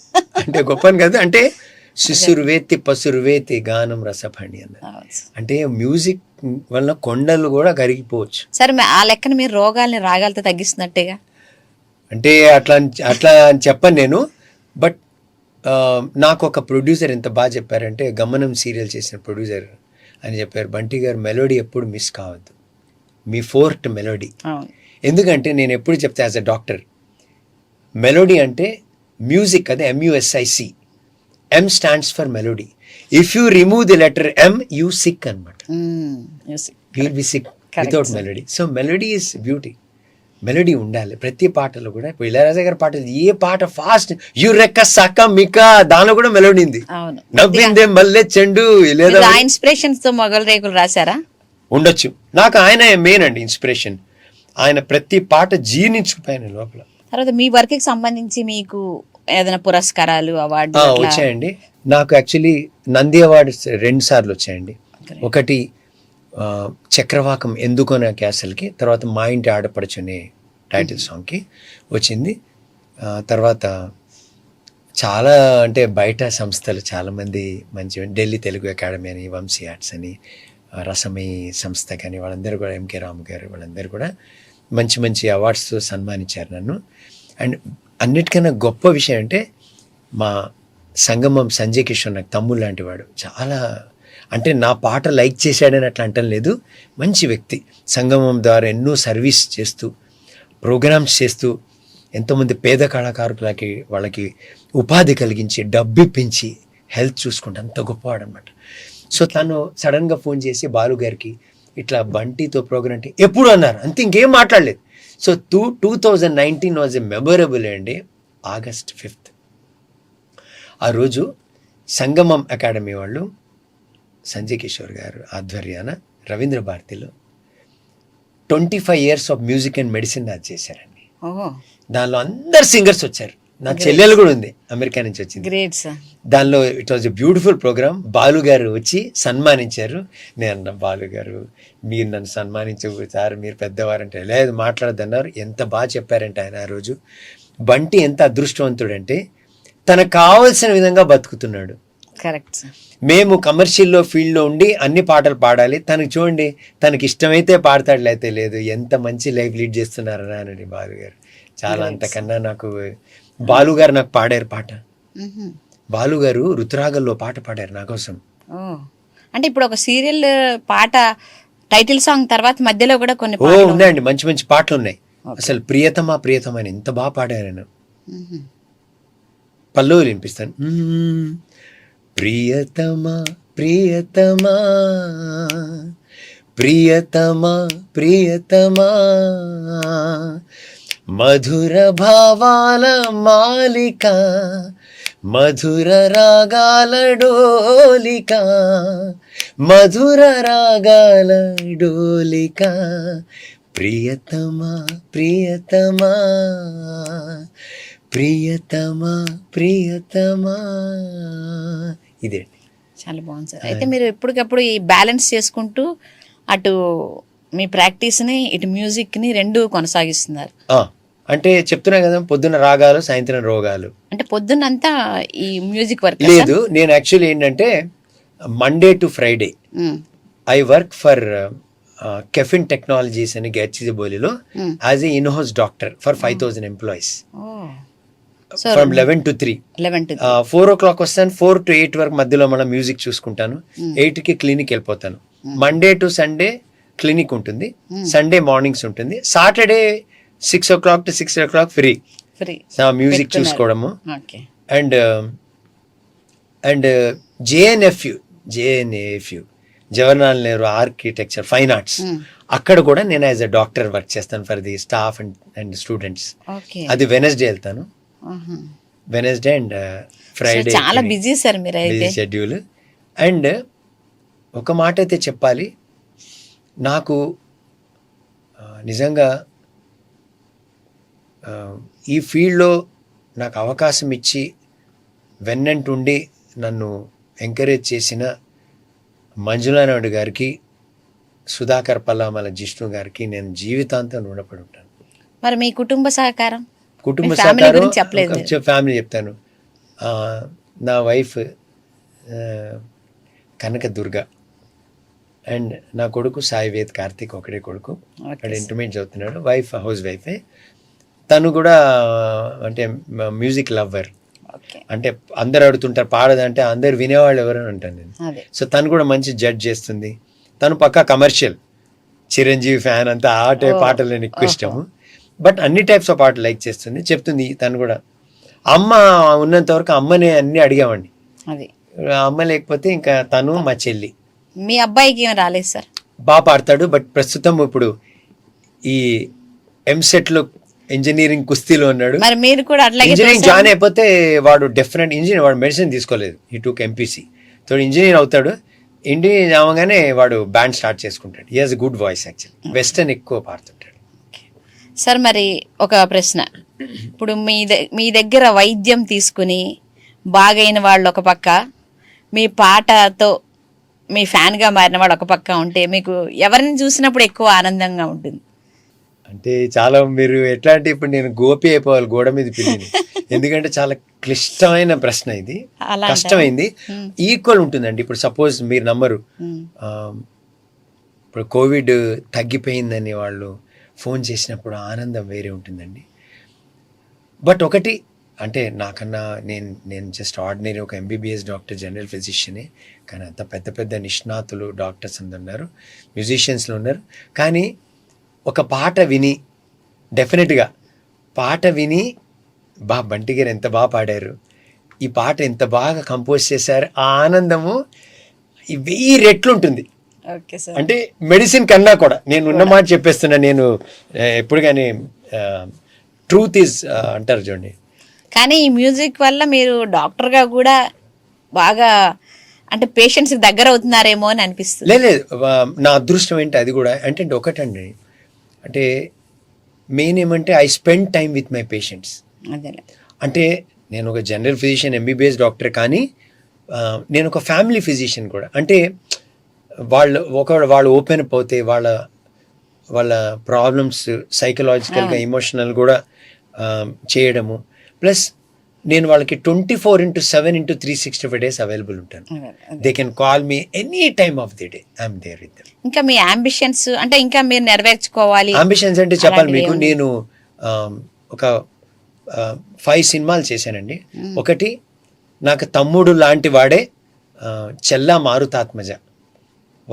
Speaker 1: అంటే గొప్పని కదా. అంటే శిశురు వేతి పసురు వేతి గానం రసభండి అన్నారు. అంటే మ్యూజిక్ వల్ల కొండలు కూడా కరిగిపోవచ్చు.
Speaker 2: సరే ఆ లెక్కన మీరు రోగాల్ని రాగాలతో తగ్గిస్తున్నట్టేగా.
Speaker 1: అంటే అట్లా అని చెప్పను నేను. బట్ నాకు ఒక ప్రొడ్యూసర్ ఎంత బాగా చెప్పారంటే, గమనం సీరియల్ చేసిన ప్రొడ్యూసర్ అని చెప్పారు, బంటి గారు మెలోడీ ఎప్పుడు మిస్ కావద్దు, మీ ఫోర్త్ మెలోడీ. ఎందుకంటే నేను ఎప్పుడు చెప్తే యాజ్ అ డాక్టర్, మెలోడీ అంటే మ్యూజిక్, అదే MUSIC. M stands for melody. If you remove the letter M, you sick అనమాట. You will be sick without melody. So melody is beauty. Melody ఉండాలి ప్రతి పాటలో కూడా. ఇప్పుడు ఇళయరాజా గారి పాటలు ఏ పాట ఫాస్ట్ యు రెక్క సక్క మిక దానిలో కూడా మెలోడీ ఉంది. నవ్విందే మల్లె చెండు లేదా
Speaker 2: ఇన్స్పిరేషన్స్ తో మొగలి రేకులు రాశారా?
Speaker 1: ఉండొచ్చు. నాకు ఆయన మెయిన్ అండి ఇన్స్పిరేషన్. ఆయన ప్రతి పాట జీర్ణించుకుపోయాను లోపల.
Speaker 2: తర్వాత మీ వర్క్ కి సంబంధించి మీకు ఏదైనా పురస్కారాలు అవార్డు
Speaker 1: వచ్చాయండి? నాకు యాక్చువల్లీ నంది అవార్డ్స్ 2 సార్లు వచ్చాయండి. ఒకటి చక్రవాకం ఎందుకో క్యాసల్కి, తర్వాత మా ఇంటి ఆడపడుచు అనే టైటిల్ సాంగ్కి వచ్చింది. తర్వాత చాలా అంటే బయట సంస్థలు చాలామంది మంచి, ఢిల్లీ తెలుగు అకాడమీ అని, వంశీ ఆర్ట్స్ అని, రసమై సంస్థ కానీ వాళ్ళందరూ కూడా, MK రాము గారు వాళ్ళందరూ కూడా మంచి మంచి అవార్డ్స్తో సన్మానించారు నన్ను. అండ్ అన్నిటికన్నా గొప్ప విషయం అంటే మా సంగమం సంజయ్ కిషోర్ నాకు తమ్ముడు లాంటి వాడు. చాలా అంటే నా పాట లైక్ చేశాడని అట్లా అంటం లేదు, మంచి వ్యక్తి. సంగమం ద్వారా ఎన్నో సర్వీస్ చేస్తూ, ప్రోగ్రామ్స్ చేస్తూ, ఎంతోమంది పేద కళాకారులకి వాళ్ళకి ఉపాధి కలిగించి, డబ్బు ఇప్పించి, హెల్త్ చూసుకుంటే అంత గొప్పవాడు అనమాట. సో తను సడన్గా ఫోన్ చేసి బాలు గారికి ఇట్లా బంటితో ప్రోగ్రామ్ అంటే ఎప్పుడు అన్నారు, అంతే, ఇంకేం మాట్లాడలేదు. సో 2019 వాజ్ ఎ మెమొరబుల్ అండి. August 5th ఆ రోజు సంగమం అకాడమీ వాళ్ళు సంజయ్ కిషోర్ గారు ఆధ్వర్యాన రవీంద్ర భారతిలో 25 years of music and medicine అది చేశారండి. దానిలో అందరు సింగర్స్ వచ్చారు. నా చెల్లెలు కూడా ఉంది, అమెరికా నుంచి వచ్చింది. దానిలో it was a beautiful programme. Balu garu వచ్చి సన్మానించారు. నేను అన్న, బాలు గారు మీరు నన్ను సన్మానించకూడదు సార్, మీరు పెద్దవారంటే. లేదు మాట్లాడద్దన్నారు. ఎంత బాగా చెప్పారంటే ఆయన ఆ రోజు. బంటి ఎంత అదృష్టవంతుడంటే తనకు కావాల్సిన విధంగా బతుకుతున్నాడు.
Speaker 2: కరెక్ట్.
Speaker 1: మేము కమర్షియల్లో ఫీల్డ్లో ఉండి అన్ని పాటలు పాడాలి, తనకి చూడండి తనకి ఇష్టమైతే పాడతాడు, లేకపోతే లేదు. ఎంత మంచి లైఫ్ లీడ్ చేస్తున్నారని అనండి బాలు గారు. చాలా అంతకన్నా నాకు బాలు గారు నాకు పాడారు పాట. బాలు గారు రుతురాగల్లో పాట పాడారు నా కోసం.
Speaker 2: అంటే ఇప్పుడు ఒక సీరియల్ పాట టైటిల్ సాంగ్ తర్వాత మధ్యలో కూడా కొన్ని
Speaker 1: ఉన్నాయండి, మంచి మంచి పాటలు ఉన్నాయి. అసలు ప్రియతమా ప్రియతమా అని ఎంత బాగా పాడారు నేను. పల్లవులు వినిపిస్తాను. ప్రియతమా ప్రియతమా ప్రియతమా ప్రియతమా మధుర భావాల మాలిక మధుర రాగాల డోలిక మధుర రాగాల డోలిక ప్రియతమా ప్రియతమా ప్రియతమా ప్రియతమా. ఇదే
Speaker 2: చాలా బాగుంది సార్. అయితే మీరు ఎప్పటికప్పుడు ఈ బ్యాలెన్స్ చేసుకుంటూ అటు మీ ప్రాక్టీస్ని ఇటు మ్యూజిక్ని రెండు కొనసాగిస్తున్నారు.
Speaker 1: అంటే చెప్తున్నా కదా, పొద్దున్న రాగాలు సాయంత్రం రోగాలు.
Speaker 2: అంటే పొద్దున్నంతా ఈ మ్యూజిక్ వర్క్
Speaker 1: లేదు, నేను యాక్చువల్లీ ఏంటంటే Monday to Friday I work for KFin technologies అని గచ్చిబౌలిలో as a in house doctor for 5,000 employees from 11 to 3. 4 o'clock వస్తాను, 4 to 8 వరకు మధ్యలో మనం మ్యూజిక్ చూసుకుంటాను. 8కి క్లినిక్ వెళ్ళిపోతాను. మండే టు సండే క్లినిక్ ఉంటుంది, సండే మార్నింగ్స్ ఉంటుంది, Saturday 6 o'clock to 6 o'clock free music చూసుకోవడము. And JNFU Jawaharlal Nehru architecture fine arts, అక్కడ కూడా నేను యాజ్ అ డాక్టర్ వర్క్ చేస్తాను for the staff and students. అది వెనస్డే వెళ్తాను, వెనస్డే అండ్ ఫ్రైడే.
Speaker 2: చాలా బిజీ సార్ మీరు అయితే
Speaker 1: షెడ్యూల్. అండ్ ఒక మాట అయితే చెప్పాలి, నాకు నిజంగా ఈ ఫీల్డ్లో నాకు అవకాశం ఇచ్చి వెన్నంటుండి నన్ను ఎంకరేజ్ చేసిన మంజులా నాయుడు గారికి, సుధాకర్ పల్లామల జిష్ణు గారికి నేను జీవితాంతం రుణపడి ఉంటాను.
Speaker 2: మరి మీ కుటుంబ సహకారం?
Speaker 1: కుటుంబ సహకారం ఫ్యామిలీ చెప్తాను. నా వైఫ్ కనక దుర్గా అండ్ నా కొడుకు సాయి వేద్ కార్తిక్, ఒకడే కొడుకు, అక్కడ ఇంటర్మీడియట్ చదువుతున్నాడు. వైఫ్ హౌస్ వైఫే, తను కూడా అంటే మ్యూజిక్ లవ్వర్. అంటే అందరు అడుగుతుంటారు పాడదంటే అందరు వినేవాళ్ళు ఎవరని అంటాను నేను. సో తను కూడా మంచి జడ్జ్ చేస్తుంది. తను పక్కా కమర్షియల్ చిరంజీవి ఫ్యాన్, అంతా ఆ టైప్ పాటలు నేను ఎక్కువ ఇష్టము. బట్ అన్ని టైప్స్ ఆఫ్ పాటలు లైక్ చేస్తుంది, చెప్తుంది. తను కూడా అమ్మ ఉన్నంత వరకు అమ్మనే అన్ని అడిగామండి, అమ్మ లేకపోతే ఇంకా తను మా చెల్లి.
Speaker 2: మీ అబ్బాయికి ఏం రాలేదు సార్?
Speaker 1: బాగా పాడతాడు, బట్ ప్రస్తుతం ఇప్పుడు ఈ ఎంసెట్ లో ఇంజనీరింగ్ కుస్తీలో ఉన్నాడు.
Speaker 2: మరి మీరు కూడా అట్లాగే
Speaker 1: ఇంజనీరింగ్ జాయిన్ అయిపోతే వాడు డెఫినెట్ ఇంజనీర్, వాడు మెడిసిన్ తీసుకోలేదు, ఈ టూక్ ఎంపీసీ, తో ఇంజనీర్ అవుతాడు. ఇంజనీర్ అవగానే వాడు బ్యాండ్ స్టార్ట్ చేసుకుంటాడు. He has a good voice, actually western ఎక్కువ పాడుతుంటాడు.
Speaker 2: సార్ మరి ఒక ప్రశ్న, ఇప్పుడు మీ దగ్గర వైద్యం తీసుకుని బాగైన వాళ్ళు ఒక పక్క, మీ పాటతో మీ ఫ్యాన్గా మారిన వాడు ఒక పక్క ఉంటే మీకు ఎవరిని చూసినప్పుడు ఎక్కువ ఆనందంగా ఉంటుంది?
Speaker 1: అంటే చాలా మీరు ఎట్లా అంటే ఇప్పుడు నేను గోపి అయిపోవాలి గోడ మీద పిల్లిని, ఎందుకంటే చాలా క్లిష్టమైన ప్రశ్న ఇది, కష్టమైంది. ఈక్వల్ ఉంటుందండి. ఇప్పుడు సపోజ్ మీరు నమ్మరు, ఇప్పుడు కోవిడ్ తగ్గిపోయిందని వాళ్ళు ఫోన్ చేసినప్పుడు ఆనందం వేరే ఉంటుందండి. బట్ ఒకటి అంటే నాకన్నా నేను జస్ట్ ఆర్డినరీ ఒక ఎంబీబీఎస్ డాక్టర్, జనరల్ ఫిజిషియనే, కానీ అంత పెద్ద పెద్ద నిష్ణాతులు డాక్టర్స్ అందరు ఉన్నారు, మ్యూజిషియన్స్లో ఉన్నారు. కానీ ఒక పాట విని, డెఫినెట్గా పాట విని బంటి గారు ఎంత బాగా పాడారు, ఈ పాట ఎంత బాగా కంపోజ్ చేశారు, ఆ ఆనందము 1000 రెట్లు ఉంటుంది. అంటే మెడిసిన్ కన్నా కూడా నేను ఉన్న మాట చెప్పేస్తున్నా. నేను ఎప్పుడు కానీ ట్రూత్ ఈజ్ అంటారు చూడండి.
Speaker 2: కానీ ఈ మ్యూజిక్ వల్ల మీరు డాక్టర్గా కూడా బాగా అంటే పేషెంట్స్ దగ్గర అవుతున్నారేమో అని అనిపిస్తుంది.
Speaker 1: లేదు, నా అదృష్టం ఏంటి అది కూడా అంటే ఒకటండి, అంటే మెయిన్ ఏమంటే I spend time with my patients. అంటే నేను ఒక జనరల్ ఫిజిషియన్, ఎంబీబీఎస్ డాక్టర్, కానీ నేను ఒక ఫ్యామిలీ ఫిజిషియన్ కూడా. అంటే వాళ్ళు ఓపెన్ అప్ అవుతే వాళ్ళ ప్రాబ్లమ్స్ సైకలాజికల్గా, ఎమోషనల్ కూడా చేయడము. ప్లస్ నేను వాళ్ళకి 24/7/365 days అవైలబుల్ ఉంటాను. They can call me any time of the day, I'm there with them.
Speaker 2: ఇంకా మీ అంబిషన్స్ అంటే ఇంకా మీరు నెరవేర్చుకోవాలి.
Speaker 1: అంబిషన్స్ అంటే చెప్పాలి మీకు, నేను ఒక 5 సినిమాలు చేశానండి. ఒకటి నాకు తమ్ముడు లాంటి వాడే చెల్లా మారుతాత్మజ,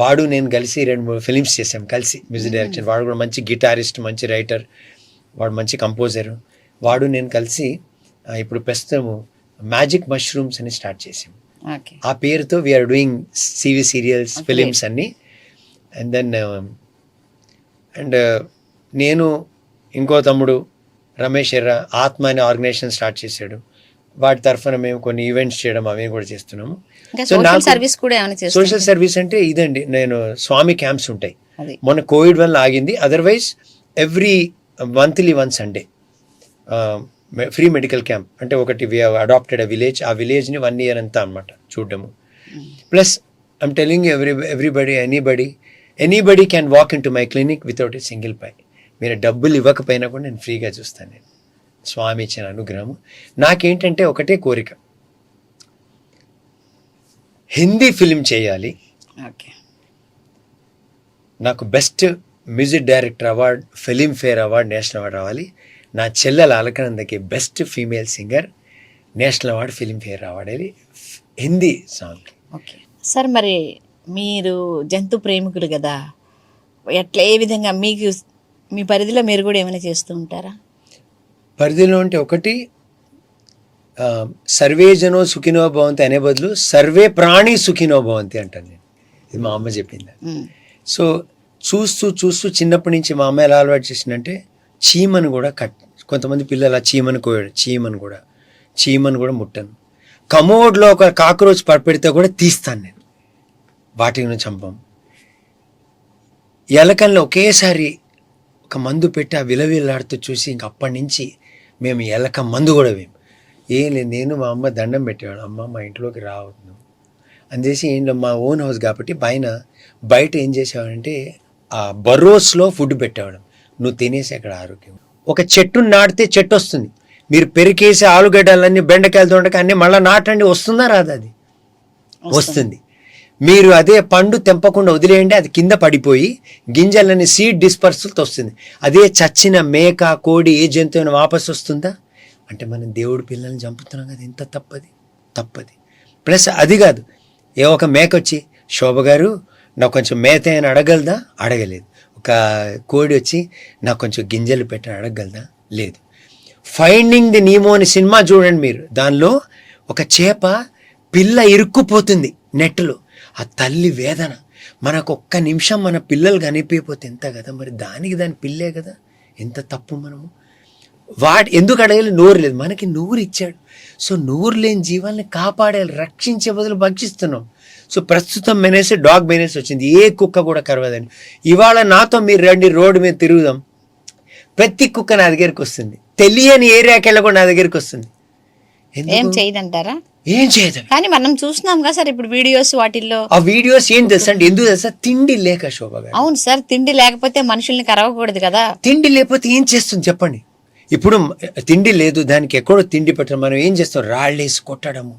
Speaker 1: వాడు నేను కలిసి 2-3 ఫిలిమ్స్ చేసాం కలిసి, మ్యూజిక్ డైరెక్షన్. వాడు కూడా మంచి గిటారిస్ట్, మంచి రైటర్, వాడు మంచి కంపోజరు. వాడు నేను కలిసి ఇప్పుడు ప్రస్తుతం మ్యాజిక్ మష్రూమ్స్ అని స్టార్ట్ చేసాం. ఆ పేరుతో we're doing CV serials, films అన్ని. అండ్ దెన్ అండ్ నేను ఇంకో తమ్ముడు రమేష్ ఎర్ర ఆత్మ అనే ఆర్గనైజేషన్ స్టార్ట్ చేశాడు. వాటి తరఫున మేము కొన్ని ఈవెంట్స్ చేయడం అవి కూడా చేస్తున్నాము.
Speaker 2: సోషల్ సర్వీస్ కూడా ఏమైనా చేస్తారా?
Speaker 1: సోషల్ సర్వీస్ అంటే ఇదండి, నేను స్వామి క్యాంప్స్ ఉంటాయి.
Speaker 2: అది.
Speaker 1: మొన్న కోవిడ్ వల్ల ఆగింది. Otherwise every monthly 1 Sunday free medical camp అంటే ఒకటి వి అడాప్టెడ్ అ విలేజ్. ఆ విలేజ్ని 1 year అంతా అనమాట చూడడము. Plus I'm telling anybody can walk in to my clinic without a single pie. మీరు డబ్బులు ఇవ్వకపోయినా కూడా నేను ఫ్రీగా చూస్తాను. నేను స్వామి ఇచ్చిన అనుగ్రహము. నాకేంటంటే ఒకటే కోరిక, హిందీ ఫిలిం చేయాలి.
Speaker 2: ఓకే.
Speaker 1: నాకు best music director award, Filmfare award, national award రావాలి. నా చెల్లెల అలకనందకి best female singer, national award, Filmfare award అది హిందీ సాంగ్.
Speaker 2: ఓకే సార్, మరి మీరు జంతు ప్రేమికులు కదా, ఎట్లా ఏ విధంగా మీకు మీ పరిధిలో మీరు కూడా ఏమైనా చేస్తూ ఉంటారా?
Speaker 1: పరిధిలో అంటే ఒకటి, సర్వే జనో సుఖినో భవంతి అనే బదులు సర్వే ప్రాణి సుఖినో భవంతి అంటాను నేను. ఇది మా అమ్మ చెప్పింది. సో చూస్తూ చూస్తూ చిన్నప్పటి నుంచి మా అమ్మ ఎలా అలవాటు చేసిందంటే చీమను కూడా కొంతమంది పిల్లలు ఆ చీమను కోయడు, చీమను కూడా ముట్టను. కమోడ్లో ఒక కాక్రోచ్ పడిపెడితే కూడా తీస్తాను నేను, వాటిని చంపం. ఎలకల్లో ఒకేసారి ఒక మందు పెట్టి ఆ విలవిల్లాడుతూ చూసి ఇంక అప్పటి నుంచి మేము ఎలక మందు కూడా ఏం లేదు. నేను మా అమ్మ దండం పెట్టేవాడు, అమ్మ మా ఇంట్లోకి రావద్దు అందేసి. ఏంటో మా ఓన్ హౌస్ కాబట్టి బయట ఏం చేసేవాడంటే ఆ బరోస్లో ఫుడ్ పెట్టేవాడు, నువ్వు తినేసి అక్కడ ఆరోగ్యం. ఒక చెట్టును నాటితే చెట్టు వస్తుంది, మీరు పెరికేసి ఆలుగడ్డలన్నీ బెండకాయలతో ఉండక అన్నీ మళ్ళీ నాటండి, వస్తుందా రాదా? అది వస్తుంది. మీరు అదే పండు తెంపకుండా వదిలేయండి, అది కింద పడిపోయి గింజలని సీడ్ డిస్పర్సల్తో వస్తుంది. అదే చచ్చిన మేక, కోడి, ఏ జంతువుని వాపసు వస్తుందా? అంటే మనం దేవుడి పిల్లల్ని చంపుతున్నాం కదా, ఎంత తప్పది. ప్లస్ అది కాదు, ఒక మేక వచ్చి శోభ గారు నాకు కొంచెం మేత అని అడగలదా? అడగలేదు. ఒక కోడి వచ్చి నాకు కొంచెం గింజలు పెట్టి అడగలదా? లేదు. ఫైండింగ్ ది నీమో అని సినిమా చూడండి మీరు, దానిలో ఒక చేప పిల్ల ఇరుక్కుపోతుంది నెట్లో, ఆ తల్లి వేదన. మనకు ఒక్క నిమిషం మన పిల్లలు కనిపించకపోతే ఎంత కదా, మరి దాని పిల్లే కదా, ఎంత తప్పు మనము. ఎందుకు అడగాలి? నోరు లేదు, మనకి నోరు ఇచ్చాడు. సో నోరు లేని జీవాల్ని కాపాడాలి, రక్షించే బదులు భక్షిస్తున్నాం. సో ప్రస్తుతం మెనేసి డాగ్ మెనేసి వచ్చింది, ఏ కుక్క కూడా కరవదండి. ఇవాళ నాతో మీరు రండి, రోడ్డు మీద తిరుగుదాం, ప్రతి కుక్క నా దగ్గరికి వస్తుంది, తెలియని ఏరియాకి వెళ్ళకుండా నా దగ్గరికి వస్తుంది.
Speaker 2: ఏం చేయదంటారా?
Speaker 1: ఏం చేయదు.
Speaker 2: కానీ మనం చూస్తున్నాం కదా సార్ ఇప్పుడు వీడియోస్, వాటిల్లో
Speaker 1: ఆ వీడియోస్ ఏం తెలుసా అంటే, ఎందుకు తెలుసా? తిండి లేక శోభ గారు.
Speaker 2: అవును సార్, తిండి లేకపోతే మనుషుల్ని కరవకూడదు కదా.
Speaker 1: తిండి లేకపోతే ఏం చేస్తుంది చెప్పండి? ఇప్పుడు తిండి లేదు, దానికి ఎక్కడో తిండి పెట్టడం, మనం ఏం చేస్తాం? రాళ్ళేసి కొట్టడము.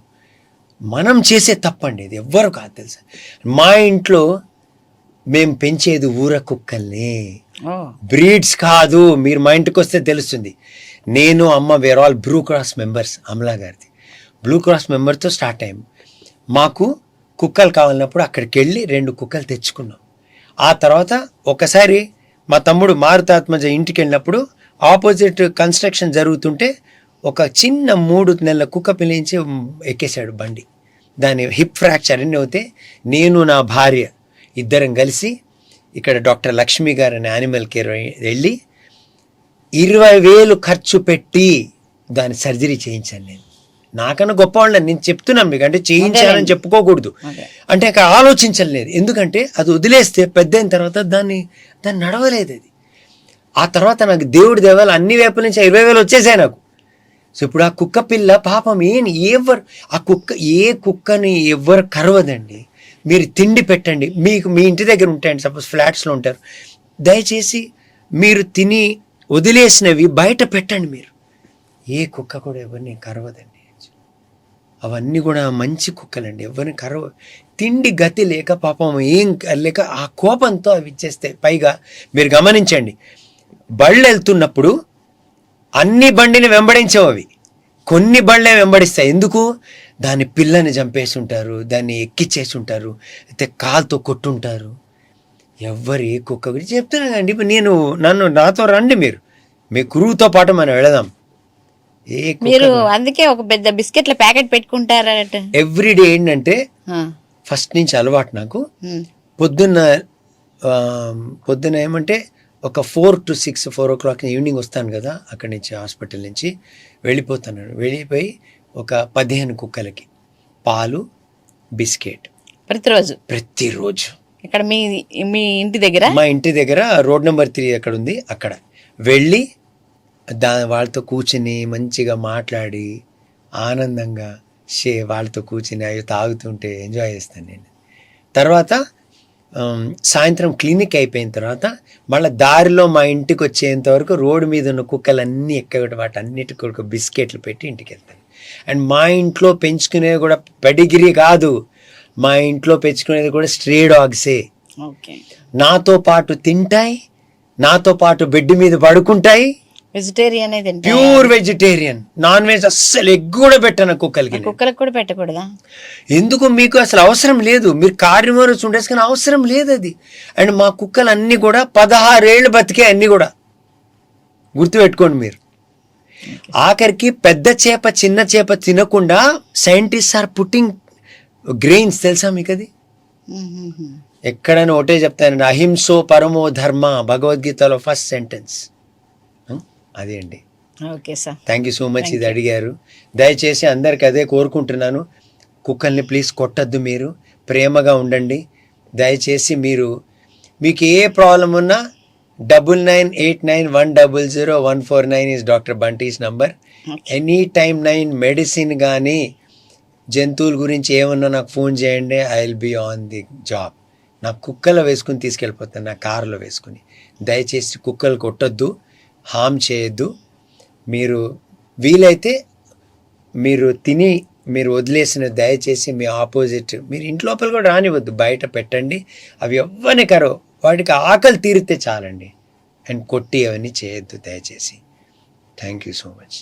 Speaker 1: మనం చేసే తప్పండి, ఇది ఎవ్వరు కాదు తెలుసా. మా ఇంట్లో మేము పెంచేది ఊర కుక్కల్ని, బ్రీడ్స్ కాదు. మీరు మా ఇంటికి వస్తే తెలుస్తుంది. నేను అమ్మ were all Blue Cross members. Amala గారిది బ్లూ క్రాస్ మెంబర్తో స్టార్ట్ అయ్యాం. మాకు కుక్కలు కావాలన్నప్పుడు అక్కడికి వెళ్ళి 2 కుక్కలు తెచ్చుకున్నాం. ఆ తర్వాత ఒకసారి మా తమ్ముడు మారుతాత్మజ ఇంటికి వెళ్ళినప్పుడు ఆపోజిట్ కన్స్ట్రక్షన్ జరుగుతుంటే ఒక చిన్న 3 నెలల కుక్క పిలించి ఎక్కేశాడు బండి. దాని హిప్ ఫ్రాక్చర్ అన్నీ అవుతే నేను నా భార్య ఇద్దరం కలిసి ఇక్కడ డాక్టర్ లక్ష్మి గారు అనే యానిమల్ కేర్ వెళ్ళి 20,000 ఖర్చు పెట్టి దాని సర్జరీ చేయించాను. నేను నాకన్నా గొప్పవాళ్ళని నేను చెప్తున్నాను మీకు, అంటే చేయించాలని చెప్పుకోకూడదు, అంటే అక్కడ ఆలోచించలేదు. ఎందుకంటే అది వదిలేస్తే పెద్ద అయిన తర్వాత దాన్ని నడవలేదు అది. ఆ తర్వాత నాకు దేవుడి దేవాలు అన్ని వైపుల నుంచి 20,000 వచ్చేసాయి నాకు. సో ఇప్పుడు ఆ కుక్క పిల్ల పాపం ఏ కుక్కని ఎవ్వరు కరవదండి. మీరు తిండి పెట్టండి, మీకు మీ ఇంటి దగ్గర ఉంటాయండి, సపోజ్ ఫ్లాట్స్లో ఉంటారు, దయచేసి మీరు తిని వదిలేసినవి బయట పెట్టండి. మీరు ఏ కుక్క కూడా ఎవరిని కరవదండి. అవన్నీ కూడా మంచి కుక్కలండి, ఎవరిని తిండి గతి లేక పాపం ఏం లేక ఆ కోపంతో అవి ఇచ్చేస్తాయి. పైగా మీరు గమనించండి, బళ్ళు వెళ్తున్నప్పుడు అన్ని బండిని వెంబడించవు అవి, కొన్ని బళ్ళే వెంబడిస్తాయి. ఎందుకు? దాని పిల్లని చంపేసి ఉంటారు, దాన్ని ఎక్కిచ్చేసి ఉంటారు, అయితే కాలుతో కొట్టుంటారు. ఎవ్వరు ఏ కుక్క గురించి చెప్తున్నా కండి. నాతో రండి, మీరు మీ గురువుతో పాటు మనం వెళదాం.
Speaker 2: మీరు అందుకే ఒక పెద్ద బిస్కెట్ల ప్యాకెట్ పెట్టుకుంటారట ఎవ్రీడే.
Speaker 1: ఏంటంటే ఫస్ట్ నుంచి అలవాటు నాకు, పొద్దున్న పొద్దున ఏమంటే ఒక 4 to 6, 4 o'clock ఈవినింగ్ వస్తాను కదా అక్కడి నుంచి హాస్పిటల్ నుంచి వెళ్ళిపోతాను. వెళ్ళిపోయి ఒక 15 కుక్కలకి పాలు, బిస్కెట్ ప్రతిరోజు
Speaker 2: ఇక్కడ మీ ఇంటి దగ్గర,
Speaker 1: మా ఇంటి దగ్గర రోడ్ నెంబర్ 3 అక్కడ ఉంది, అక్కడ వెళ్ళి వాళ్ళతో కూర్చుని మంచిగా మాట్లాడి ఆనందంగా వాళ్ళతో కూర్చుని అవి తాగుతుంటే ఎంజాయ్ చేస్తాను నేను. తర్వాత సాయంత్రం క్లినిక్ అయిపోయిన తర్వాత మళ్ళీ దారిలో మా ఇంటికి వచ్చేంత వరకు రోడ్డు మీద ఉన్న కుక్కలన్నీ ఎక్కడ వాటన్నిటికి ఒక బిస్కెట్లు పెట్టి ఇంటికి వెళ్తాను. అండ్ మా ఇంట్లో పెంచుకునేది కూడా పెడిగిరీ కాదు, మా ఇంట్లో పెంచుకునేది కూడా స్ట్రే డాగ్సే. నాతో పాటు తింటాయి, నాతో పాటు బెడ్ మీద పడుకుంటాయి.
Speaker 2: Vegetarian
Speaker 1: pure vegetarian, non veg అస్సలు ఎగ్ కూడా పెట్టను కుక్కలకి.
Speaker 2: కుక్కలకు కూడా పెట్టకూడదా?
Speaker 1: ఎందుకు? మీకు అసలు అవసరం లేదు, మీరు కార్నివోరస్ ఉండేసుకుని అవసరం లేదు అది. అండ్ మా కుక్కలు అన్నీ కూడా 16 ఏళ్ళు బతికే, అన్నీ కూడా గుర్తుపెట్టుకోండి మీరు. ఆఖరికి పెద్ద చేప చిన్న చేప తినకుండా సైంటిస్ట్ ఆర్ పుట్టింగ్ గ్రెయిన్స్, తెలుసా మీకు అది? ఎక్కడైనా ఒకటే చెప్తానండి, అహింసో పరమో ధర్మ, భగవద్గీతలో ఫస్ట్ సెంటెన్స్ అదే అండి.
Speaker 2: Okay sir,
Speaker 1: thank you so much. ఇది అడిగారు. దయచేసి అందరికి అదే కోరుకుంటున్నాను, కుక్కల్ని ప్లీజ్ కొట్టద్దు, మీరు ప్రేమగా ఉండండి దయచేసి. మీకు ఏ ప్రాబ్లం ఉన్నా 9989100149 is doctor Bunty's number. Any time 9 medicine కానీ జంతువుల గురించి ఏమన్నా నాకు ఫోన్ చేయండి, I will be on the job. నా కుక్కలు వేసుకుని తీసుకెళ్ళిపోతాను, నా కారులో వేసుకుని. దయచేసి కుక్కలు కొట్టద్దు, హామ్ చేయొద్దు. మీరు వీలైతే మీరు వదిలేసిన దయచేసి మీ ఆపోజిట్ మీరు ఇంట్లోపల కూడా రానివద్దు, బయట పెట్టండి. అవి ఎవ్వని కరో, వాటికి ఆకలి తీరితే చాలండి. అండ్ కొట్టి అవన్నీ చేయొద్దు దయచేసి. Thank you so much.